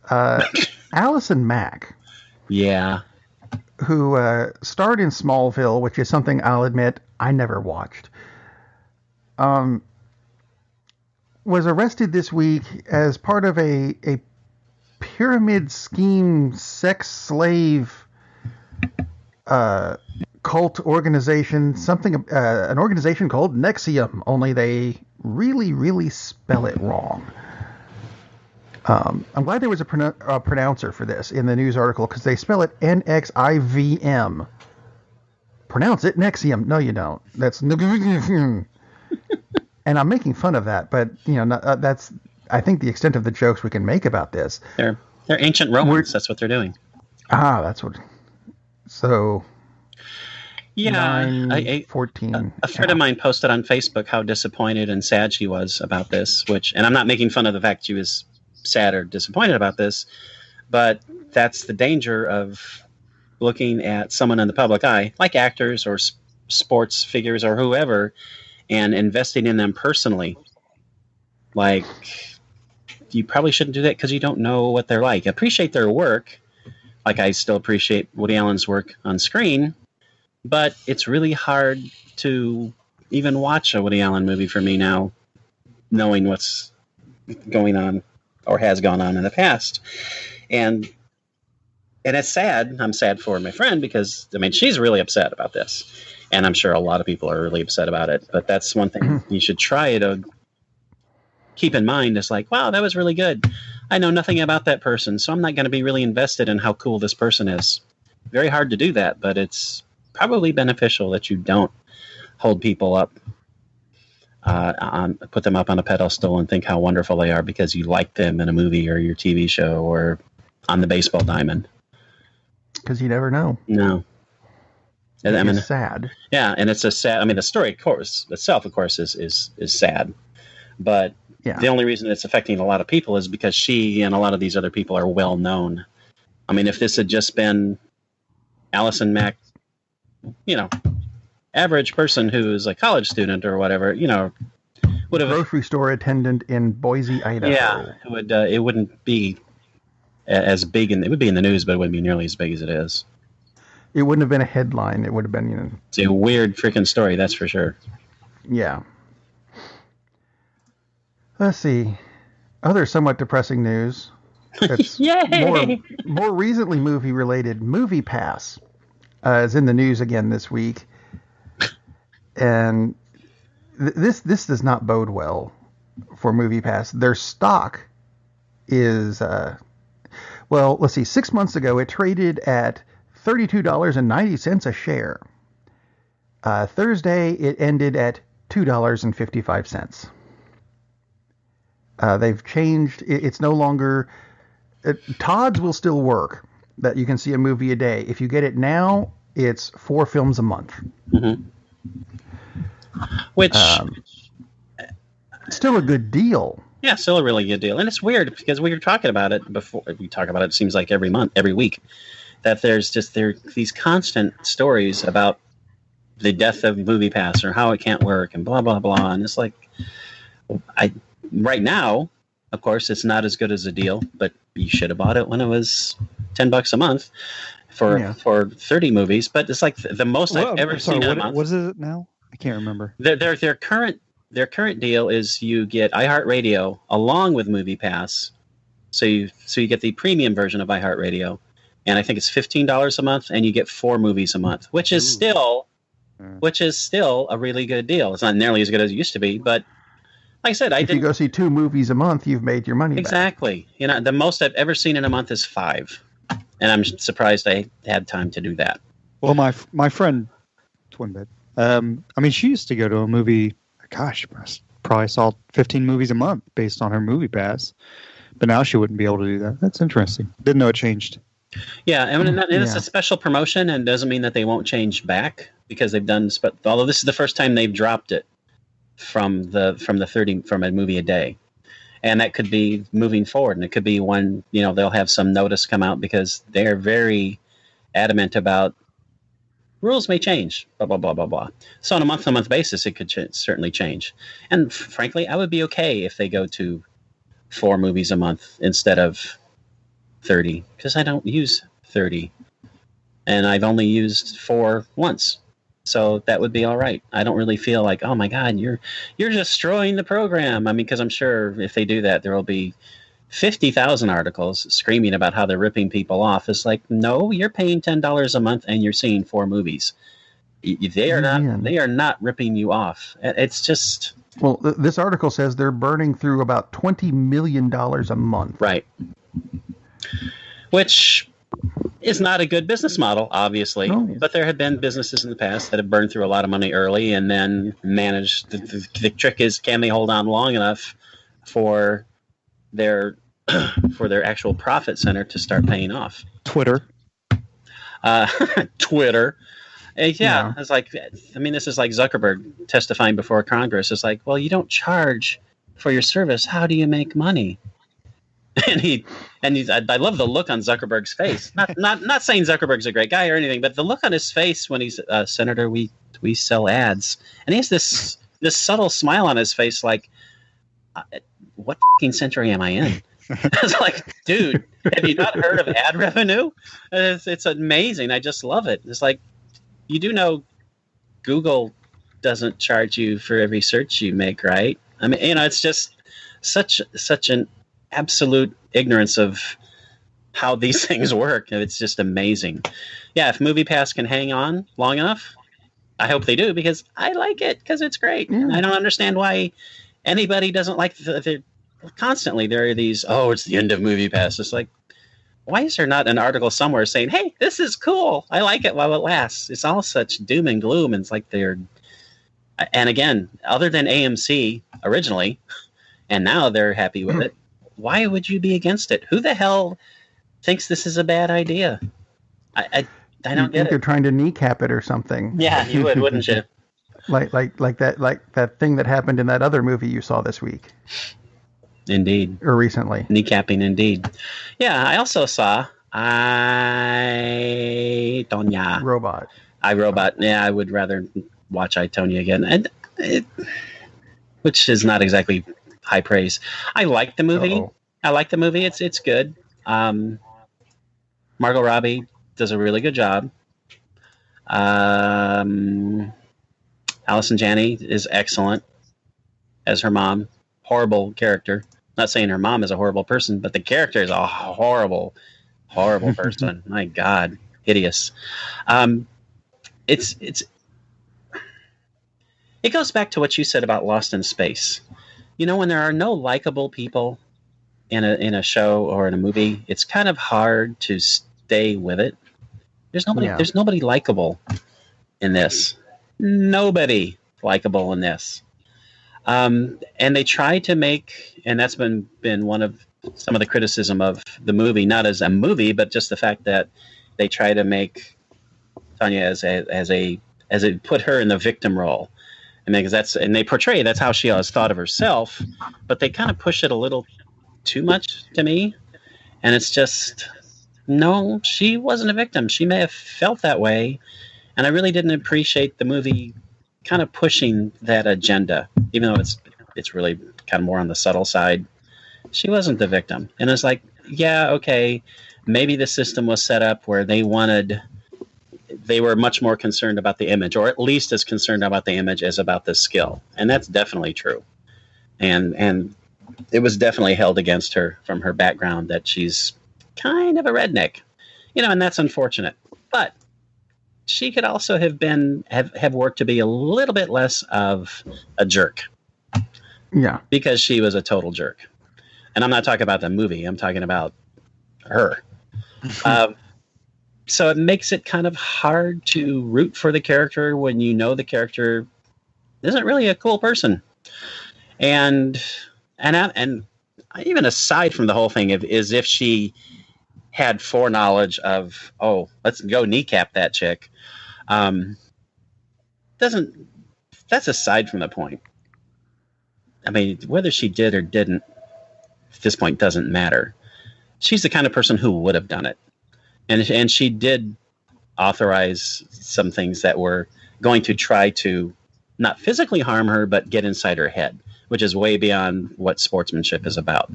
Allison Mack. Yeah. Who starred in Smallville, which is something I'll admit I never watched. Was arrested this week as part of a pyramid scheme sex slave cult organization, an organization called NXIVM, only they really, really spell it wrong. I'm glad there was a pronouncer for this in the news article, because they spell it NXIVM. Pronounce it NXIVM. No, you don't. That's and I'm making fun of that, but that's I think the extent of the jokes we can make about this. They're ancient Romans. That's what they're doing. That's what. So Yeah, 9/14. a friend of mine posted on Facebook how disappointed and sad she was about this, and I'm not making fun of the fact she was sad or disappointed about this, but that's the danger of looking at someone in the public eye, like actors or sports figures or whoever, and investing in them personally. Like, you probably shouldn't do that because you don't know what they're like. Appreciate their work. Like, I still appreciate Woody Allen's work on screen, but it's really hard to even watch a Woody Allen movie for me now, knowing what's going on or has gone on in the past. And it's sad. I'm sad for my friend because, I mean, she's really upset about this. And I'm sure a lot of people are really upset about it. But that's one thing you should try to keep in mind. Is like, wow, that was really good. I know nothing about that person, so I'm not going to be really invested in how cool this person is. Very hard to do that, but it's probably beneficial that you don't hold people up, put them up on a pedestal and think how wonderful they are because you like them in a movie or your TV show or on the baseball diamond. Because you never know. No. I mean, it's sad. Yeah, and it's a sad. I mean, the story, of course, itself, of course, is sad. But the only reason it's affecting a lot of people is because she and a lot of these other people are well known. I mean, if this had just been Allison Mack, average person who's a college student or whatever, would have grocery store attendant in Boise, Idaho. Yeah, it wouldn't be as big, and it would be in the news, but it wouldn't be nearly as big as it is. It wouldn't have been a headline. It would have been, It's a weird freaking story, that's for sure. Yeah. Let's see. Other somewhat depressing news. It's more recently movie related. Movie Pass is in the news again this week, and this does not bode well for Movie Pass. Their stock is let's see. 6 months ago, it traded at $32.90 a share. Thursday, it ended at $2.55. They've changed. It's no longer. Todd's will still work. That you can see a movie a day. If you get it now, it's 4 films a month. Mm-hmm. Which still a good deal. Yeah, still a really good deal. And it's weird because we were talking about it before. We talk about it seems like every month, every week, that there these constant stories about the death of Movie Pass or how it can't work and blah blah blah. And it's like, right now, of course, it's not as good as a deal, but you should have bought it when it was $10 a month for 30 movies. But it's like the most I've ever seen in a month. What is it now? I can't remember. Their current deal is you get iHeartRadio along with Movie Pass, so you get the premium version of iHeartRadio, and I think it's $15 a month, and you get 4 movies a month, which is still a really good deal. It's not nearly as good as it used to be, but like I said, if you go see 2 movies a month, you've made your money back. Exactly. The most I've ever seen in a month is 5, and I'm surprised I had time to do that. Well, my friend, twin bed. She used to go to a movie. Gosh, probably saw 15 movies a month based on her Movie Pass, but now she wouldn't be able to do that. That's interesting. Didn't know it changed. Yeah, and it's a special promotion, and doesn't mean that they won't change back because they've done. Although this is the first time they've dropped it from the 30 from a movie a day, and that could be moving forward, and it could be when they'll have some notice come out because they're very adamant about rules may change, blah blah blah blah blah. So on a month-to-month basis, it could certainly change, and frankly, I would be okay if they go to 4 movies a month instead of 30 because I don't use 30, and I've only used 4 once. So that would be all right. I don't really feel like, oh my God, you're destroying the program. I mean, because I'm sure if they do that, there will be 50,000 articles screaming about how they're ripping people off. It's like, no, you're paying $10 a month and you're seeing 4 movies. They are not ripping you off. It's just. Well, this article says they're burning through about $20 million a month. Right. Which is not a good business model, obviously. No. But there have been businesses in the past that have burned through a lot of money early and then managed. The trick is, can they hold on long enough for their actual profit center to start paying off? Twitter. Twitter. Yeah, it's like, I mean, this is like Zuckerberg testifying before Congress. It's like, well, you don't charge for your service. How do you make money? I love the look on Zuckerberg's face. Not saying Zuckerberg's a great guy or anything, but the look on his face when he's Senator, we sell ads, and he has this subtle smile on his face, like, what fucking century am I in? It's like, dude, have you not heard of ad revenue? It's amazing. I just love it. It's like, you do know Google doesn't charge you for every search you make, right? I mean, it's just such an absolute ignorance of how these things work. It's just amazing. Yeah, if MoviePass can hang on long enough, I hope they do, because I like it, because it's great. Yeah. I don't understand why anybody doesn't like constantly there are these, it's the end of MoviePass. It's like, why is there not an article somewhere saying, hey, this is cool, I like it while it lasts? It's all such doom and gloom, and it's like and again, other than AMC originally, and now they're happy with it, why would you be against it? Who the hell thinks this is a bad idea? I don't get it. They're trying to kneecap it or something. Yeah, you would, wouldn't you? like that thing that happened in that other movie you saw this week. Indeed. Or recently. Kneecapping, indeed. Yeah, I also saw i-tonya. Robot. iRobot. Yeah, I would rather watch i-tonya again, and which is not exactly high praise. I like the movie. Uh-oh. I like the movie. It's good. Margot Robbie does a really good job. Allison Janney is excellent as her mom. Horrible character. Not saying her mom is a horrible person, but the character is a horrible person. My God, hideous. It goes back to what you said about Lost in Space. When there are no likable people in a show or in a movie, it's kind of hard to stay with it. There's nobody likable in this. Nobody likable in this. And they try to make, and that's been one of some of the criticism of the movie, not as a movie, but just the fact that they try to make Tonya as a put her in the victim role. And they portray that's how she always thought of herself, but they kind of push it a little too much to me. And it's just, no, she wasn't a victim. She may have felt that way. And I really didn't appreciate the movie kind of pushing that agenda, even though it's really kind of more on the subtle side. She wasn't the victim. And it's like, yeah, okay, maybe the system was set up where they were much more concerned about the image, or at least as concerned about the image as about the skill. And that's definitely true. And it was definitely held against her from her background that she's kind of a redneck, and that's unfortunate. But she could also have worked to be a little bit less of a jerk. Yeah. Because she was a total jerk. And I'm not talking about the movie. I'm talking about her. So it makes it kind of hard to root for the character when the character isn't really a cool person. And even aside from the whole thing, is if she had foreknowledge of, let's go kneecap that chick, that's aside from the point. I mean, whether she did or didn't at this point doesn't matter. She's the kind of person who would have done it. And she did authorize some things that were going to try to not physically harm her, but get inside her head, which is way beyond what sportsmanship is about.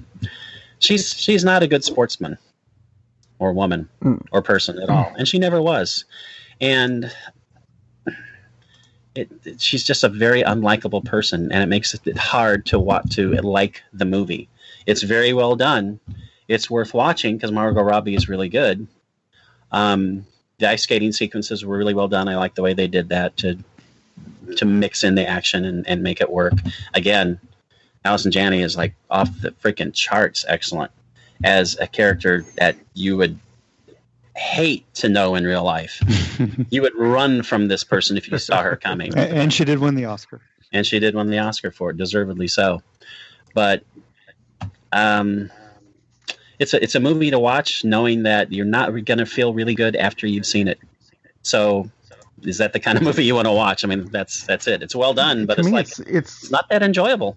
She's not a good sportsman or woman or person at all, and she never was. And she's just a very unlikable person, and it makes it hard to want to like the movie. It's very well done. It's worth watching because Margot Robbie is really good. The ice skating sequences were really well done. I like the way they did that to mix in the action and make it work. Again, Allison Janney is like off the freaking charts excellent as a character that you would hate to know in real life. You would run from this person if you saw her coming. And she did win the Oscar. And she did win the Oscar for it, deservedly so. But it's a movie to watch knowing that you're not going to feel really good after you've seen it. So is that the kind of movie you want to watch? I mean, that's it. It's well done, but To it's me, like it's not that enjoyable.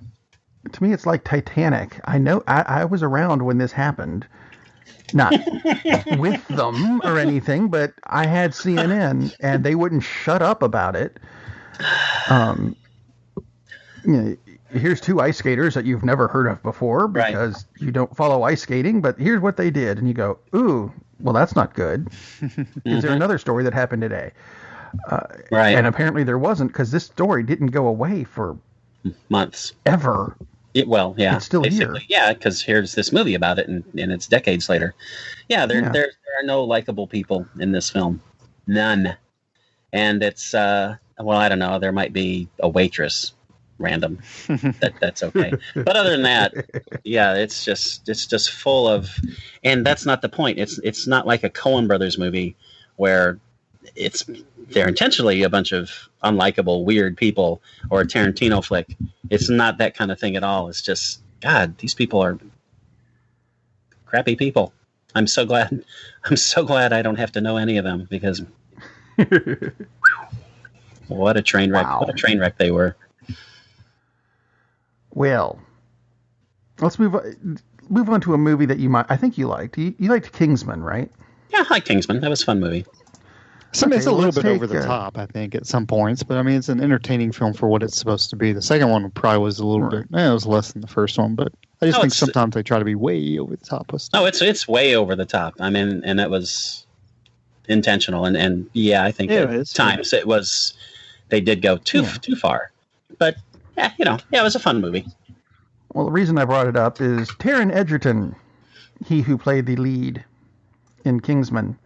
To me, it's like Titanic. I know I was around when this happened, not with them or anything, but I had CNN and they wouldn't shut up about it. Here's two ice skaters that you've never heard of before because you don't follow ice skating, but here's what they did. And you go, ooh, well, that's not good. Is there another story that happened today? And apparently there wasn't, because this story didn't go away for months. Ever. It's still here. Yeah, because here's this movie about it, and it's decades later. Yeah, there are no likable people in this film. None. And it's, I don't know, there might be a waitress. Random. That's okay. But other than that, yeah, it's just full of, and that's not the point. It's not like a Coen Brothers movie where they're intentionally a bunch of unlikable, weird people, or a Tarantino flick. It's not that kind of thing at all. It's just, God, these people are crappy people. I'm so glad I don't have to know any of them, because what a train wreck. Wow. What a train wreck they were. Well, let's move on to a movie that I think you liked. You liked Kingsman, right? Yeah, I like Kingsman. That was a fun movie. It's a little bit over the top, I think, at some points. But, I mean, it's an entertaining film for what it's supposed to be. The second one probably was a little bit... it was less than the first one. But I just think sometimes they try to be way over the top with stuff. No, it's way over the top. I mean, and it was intentional. And yeah, I think at times it was... They did go too far. But... yeah, it was a fun movie. Well, the reason I brought it up is Taron Egerton, he who played the lead in Kingsman,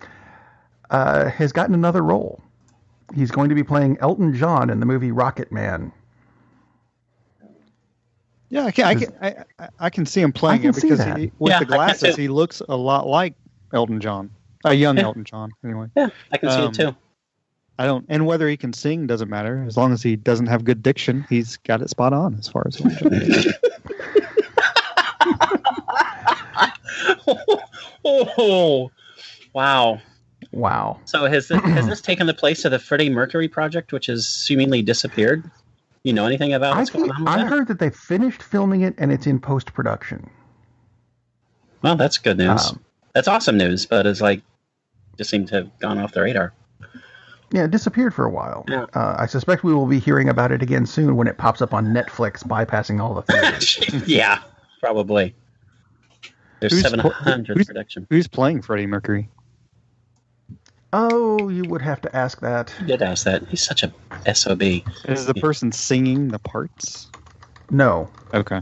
has gotten another role. He's going to be playing Elton John in the movie Rocket Man. Yeah, I can see him playing it because with the glasses, he looks a lot like Elton John, a young Elton John. Anyway, yeah, I can see it too. And whether he can sing doesn't matter. As long as he doesn't have good diction, he's got it spot on as far as Oh, wow. So has this taken the place of the Freddie Mercury project, which has seemingly disappeared? You know anything about what's going on with that? I heard that they finished filming it and it's in post-production. Well, that's good news. That's awesome news, but it's like just seemed to have gone off the radar. Yeah, it disappeared for a while. Yeah. I suspect we will be hearing about it again soon when it pops up on Netflix, bypassing all the theaters. Yeah, probably. There's 700 production. Who's playing Freddie Mercury? Oh, you would have to ask that. You did ask that. He's such a SOB. Is the person singing the parts? No. Okay.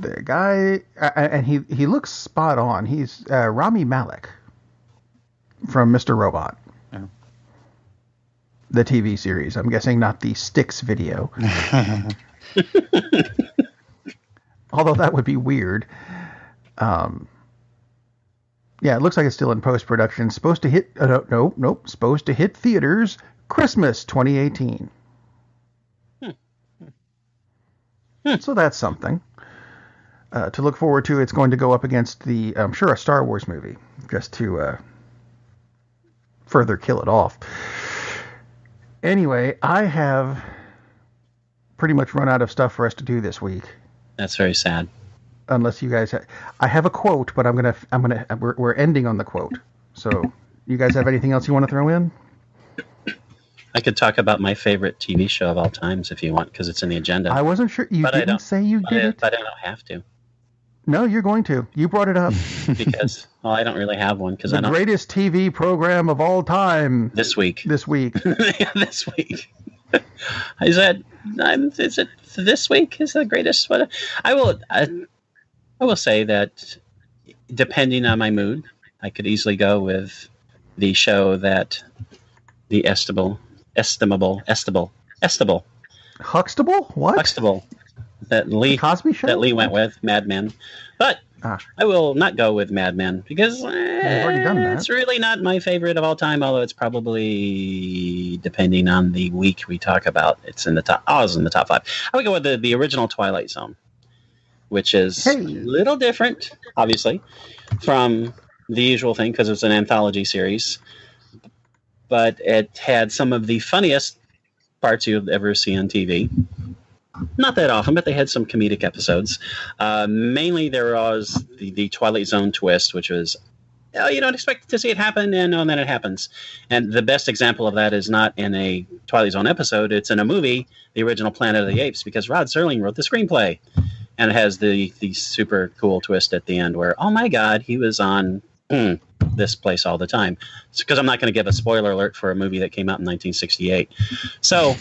The guy, and he looks spot on. He's Rami Malek from Mr. Robot. Oh. The TV series. I'm guessing not the Styx video. Although that would be weird. Yeah, it looks like it's still in post-production. Supposed to hit... nope. Supposed to hit theaters Christmas 2018. So that's something. To look forward to. It's going to go up against the, I'm sure, a Star Wars movie, just to further kill it off. Anyway, I have pretty much run out of stuff for us to do this week. That's very sad. Unless you guys I have a quote, but we're ending on the quote. So, you guys have anything else you want to throw in? I could talk about my favorite TV show of all times if you want, because it's in the agenda. I wasn't sure. You didn't say you did it. But I don't have to. No, you're going to. You brought it up. Because, I don't really have one. The greatest TV program of all time. This week. This week. This week. Is it this week is the greatest? What I will say that depending on my mood, I could easily go with the show that the estimable Huxtable? What? Huxtable. That Lee Cosby Show? That Lee went with Mad Men. But I will not go with Mad Men because already done that. It's really not my favorite of all time, although it's probably, depending on the week we talk about, it's in the top. I was in the top 5. I would go with the original Twilight Zone. which is a little different, obviously, from the usual thing because it's an anthology series. But it had some of the funniest parts you'll ever see on TV. Not that often, but they had some comedic episodes. Mainly there was the Twilight Zone twist, which was, oh, you don't expect to see it happen, and then it happens. And the best example of that is not in a Twilight Zone episode. It's in a movie, the original Planet of the Apes, because Rod Serling wrote the screenplay. And it has the super cool twist at the end where, oh my God, he was on this place all the time. Because I'm not going to give a spoiler alert for a movie that came out in 1968. So,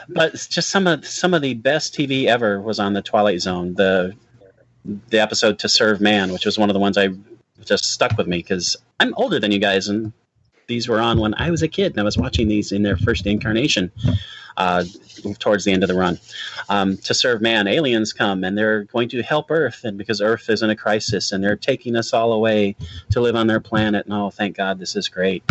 but it's just some of the best TV ever was on the Twilight Zone. The episode To Serve Man, which was one of the ones I just stuck with me because I'm older than you guys, and these were on when I was a kid, and I was watching these in their first incarnation towards the end of the run. To Serve Man, aliens come, and they're going to help Earth, and because Earth is in a crisis, and they're taking us all away to live on their planet, and oh, thank God, this is great.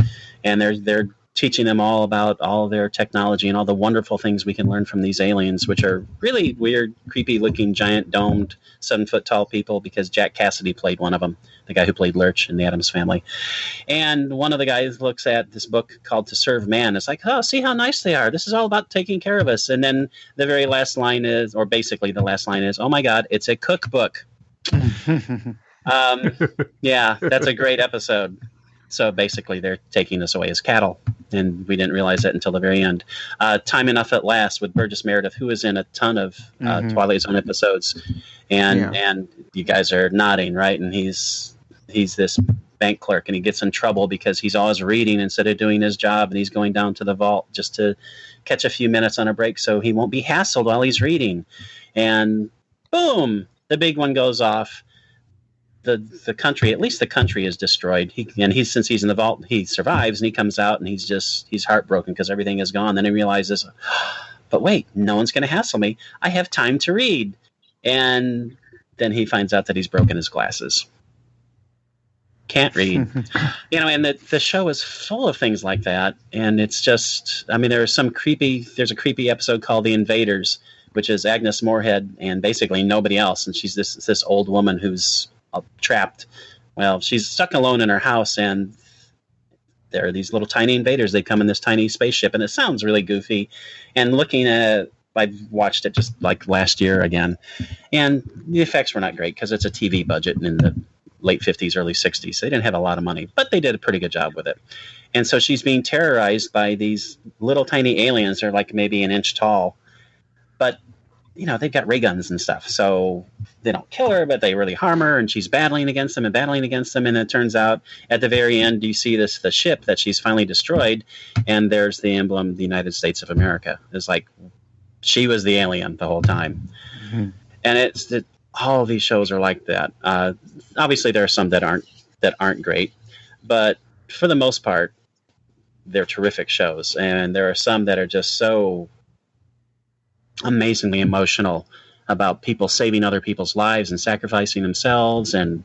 And they're teaching them all about all their technology and all the wonderful things we can learn from these aliens, which are really weird, creepy-looking, giant, domed, 7-foot-tall people, because Jack Cassidy played one of them, the guy who played Lurch in The Addams Family. And one of the guys looks at this book called To Serve Man. It's like, oh, see how nice they are. This is all about taking care of us. And then the very last line is, or basically the last line is, oh, my God, it's a cookbook. Yeah, that's a great episode. So basically, they're taking us away as cattle, and we didn't realize that until the very end. Time Enough at Last with Burgess Meredith, who is in a ton of Twilight Zone episodes, and you guys are nodding, right? And he's this bank clerk, and he gets in trouble because he's always reading instead of doing his job, and he's going down to the vault just to catch a few minutes on a break so he won't be hassled while he's reading. And boom, the big one goes off. The country, at least the country, is destroyed. Since he's in the vault, he survives, and he comes out, and he's heartbroken because everything is gone. Then he realizes, but wait, no one's going to hassle me. I have time to read. And then he finds out that he's broken his glasses. Can't read. And the show is full of things like that. And it's just, there's a creepy episode called The Invaders, which is Agnes Moorehead and basically nobody else. And she's this old woman who's trapped. Well, she's stuck alone in her house, and there are these little tiny invaders. They come in this tiny spaceship, and it sounds really goofy. And I've watched it just like last year again, and the effects were not great because it's a TV budget in the late 50s, early 60s. They didn't have a lot of money, but they did a pretty good job with it. And so she's being terrorized by these little tiny aliens. They're like maybe an inch tall, but they've got ray guns and stuff. So they don't kill her, but they really harm her, and she's battling against them. And it turns out at the very end, you see the ship that she's finally destroyed, and there's the emblem, the United States of America. It's like she was the alien the whole time. Mm-hmm. And all of these shows are like that. Obviously, there are some that aren't great, but for the most part, they're terrific shows. And there are some that are just so amazingly emotional about people saving other people's lives and sacrificing themselves. And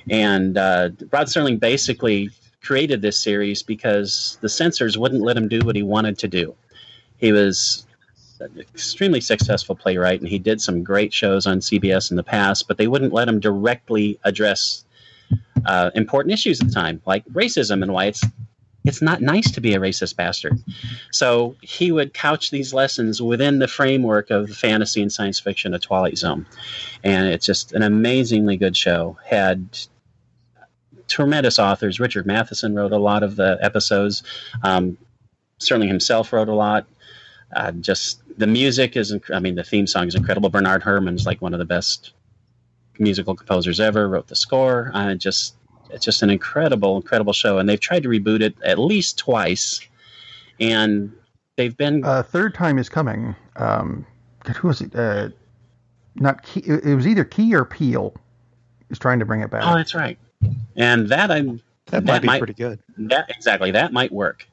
Rod Serling basically created this series because the censors wouldn't let him do what he wanted to do. He was an extremely successful playwright, and he did some great shows on CBS in the past, but they wouldn't let him directly address important issues at the time, like racism and why it's not nice to be a racist bastard. So he would couch these lessons within the framework of the fantasy and science fiction of Twilight Zone. And it's just an amazingly good show. Had tremendous authors. Richard Matheson wrote a lot of the episodes. Serling himself wrote a lot. Just the music is, the theme song is incredible. Bernard Herrmann's like one of the best musical composers ever, wrote the score. It's just an incredible show, and they've tried to reboot it at least twice, and they've been third time is coming. Who was it? Not Key. It was either Key or Peele is trying to bring it back. Oh, that's right. And that might be pretty good. That might work,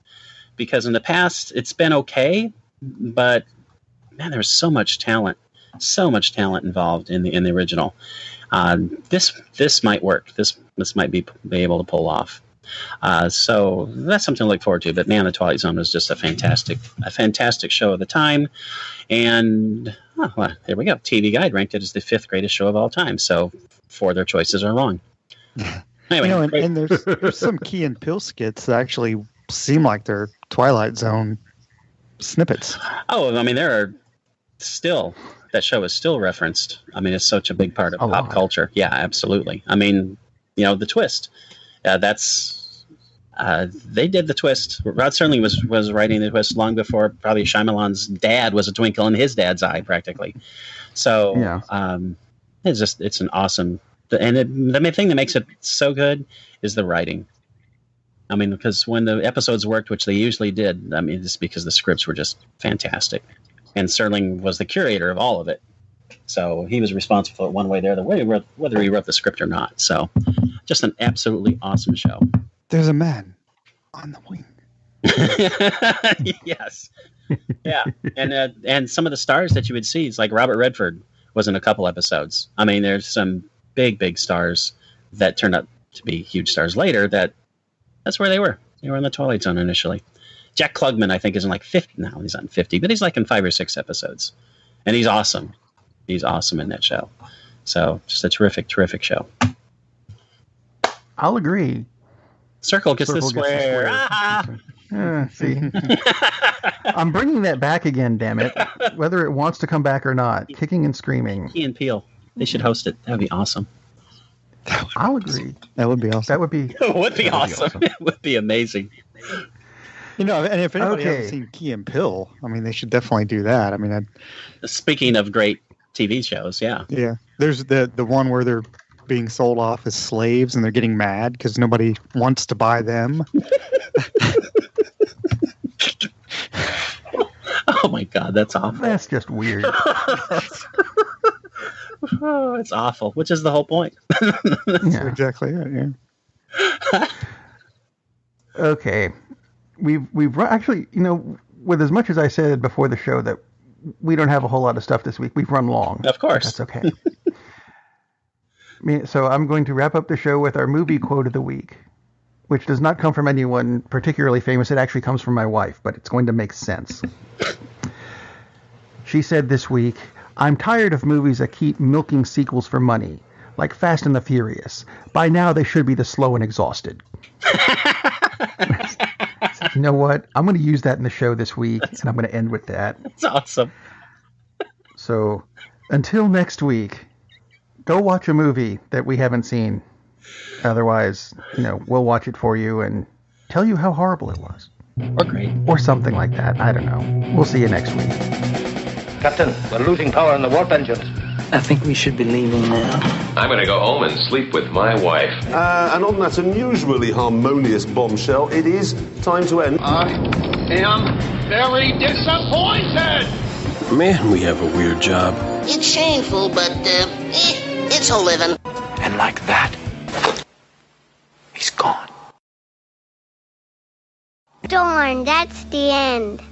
because in the past it's been okay, but man, there's so much talent involved in the original. This might work. This might be able to pull off. So that's something to look forward to. But man, the Twilight Zone was just a fantastic show of the time, and Oh, well, here we go. TV Guide ranked it as the 5th greatest show of all time. So 4 of their choices are wrong. Anyway, and there's some Key and Peele skits that actually seem like they're Twilight Zone snippets. Oh, I mean, there are still, that show is still referenced. I mean, it's such a big part of pop culture. Yeah, absolutely. I mean, the twist. They did the twist. Rod Serling was writing the twist long before probably Shyamalan's dad was a twinkle in his dad's eye, practically. So it's an awesome. And the main thing that makes it so good is the writing. I mean, because when the episodes worked, which they usually did, I mean, it's because the scripts were just fantastic. And Serling was the curator of all of it. So he was responsible for it one way or the other way, whether he wrote the script or not. So just an absolutely awesome show. There's a man on the wing. Yes. Yeah. And some of the stars that you would see, it's like Robert Redford was in a couple episodes. I mean, there's some big stars that turned out to be huge stars later that's where they were. They were in the Twilight Zone initially. Jack Klugman, I think, is in like 50. No, he's not in 50, but he's like in 5 or 6 episodes. And he's awesome. He's awesome in that show. So just a terrific show. I'll agree. Circle gets the square. See, I'm bringing that back again, damn it. Whether it wants to come back or not, kicking and screaming. Key and Peele. They should host it. That would be awesome. I'll agree. That would be awesome. That would be. It would be awesome. It would be amazing. And if anybody hasn't seen Key and Peele, I mean, they should definitely do that. I mean, speaking of great TV shows, yeah. Yeah, there's the one where they're being sold off as slaves and they're getting mad because nobody wants to buy them. Oh my God, that's awful. That's just weird. Oh, it's awful, which is the whole point. Yeah. Exactly right, yeah. Okay. We've actually, with as much as I said before the show that we don't have a whole lot of stuff this week, we've run long. Of course. That's okay. So I'm going to wrap up the show with our movie quote of the week, which does not come from anyone particularly famous. It actually comes from my wife, but it's going to make sense. She said this week, "I'm tired of movies that keep milking sequels for money, like Fast and the Furious. By now, they should be The Slow and Exhausted." You know what? I'm going to use that in the show this week, and I'm going to end with that. That's awesome. So, until next week, go watch a movie that we haven't seen. Otherwise, we'll watch it for you and tell you how horrible it was. Or great. Or something like that. I don't know. We'll see you next week. Captain, we're losing power in the warp engines. I think we should be leaving now. I'm going to go home and sleep with my wife. And on that unusually harmonious bombshell, it is time to end. I am very disappointed! Man, we have a weird job. It's shameful, but, it's a living. And like that, he's gone. Darn, that's the end.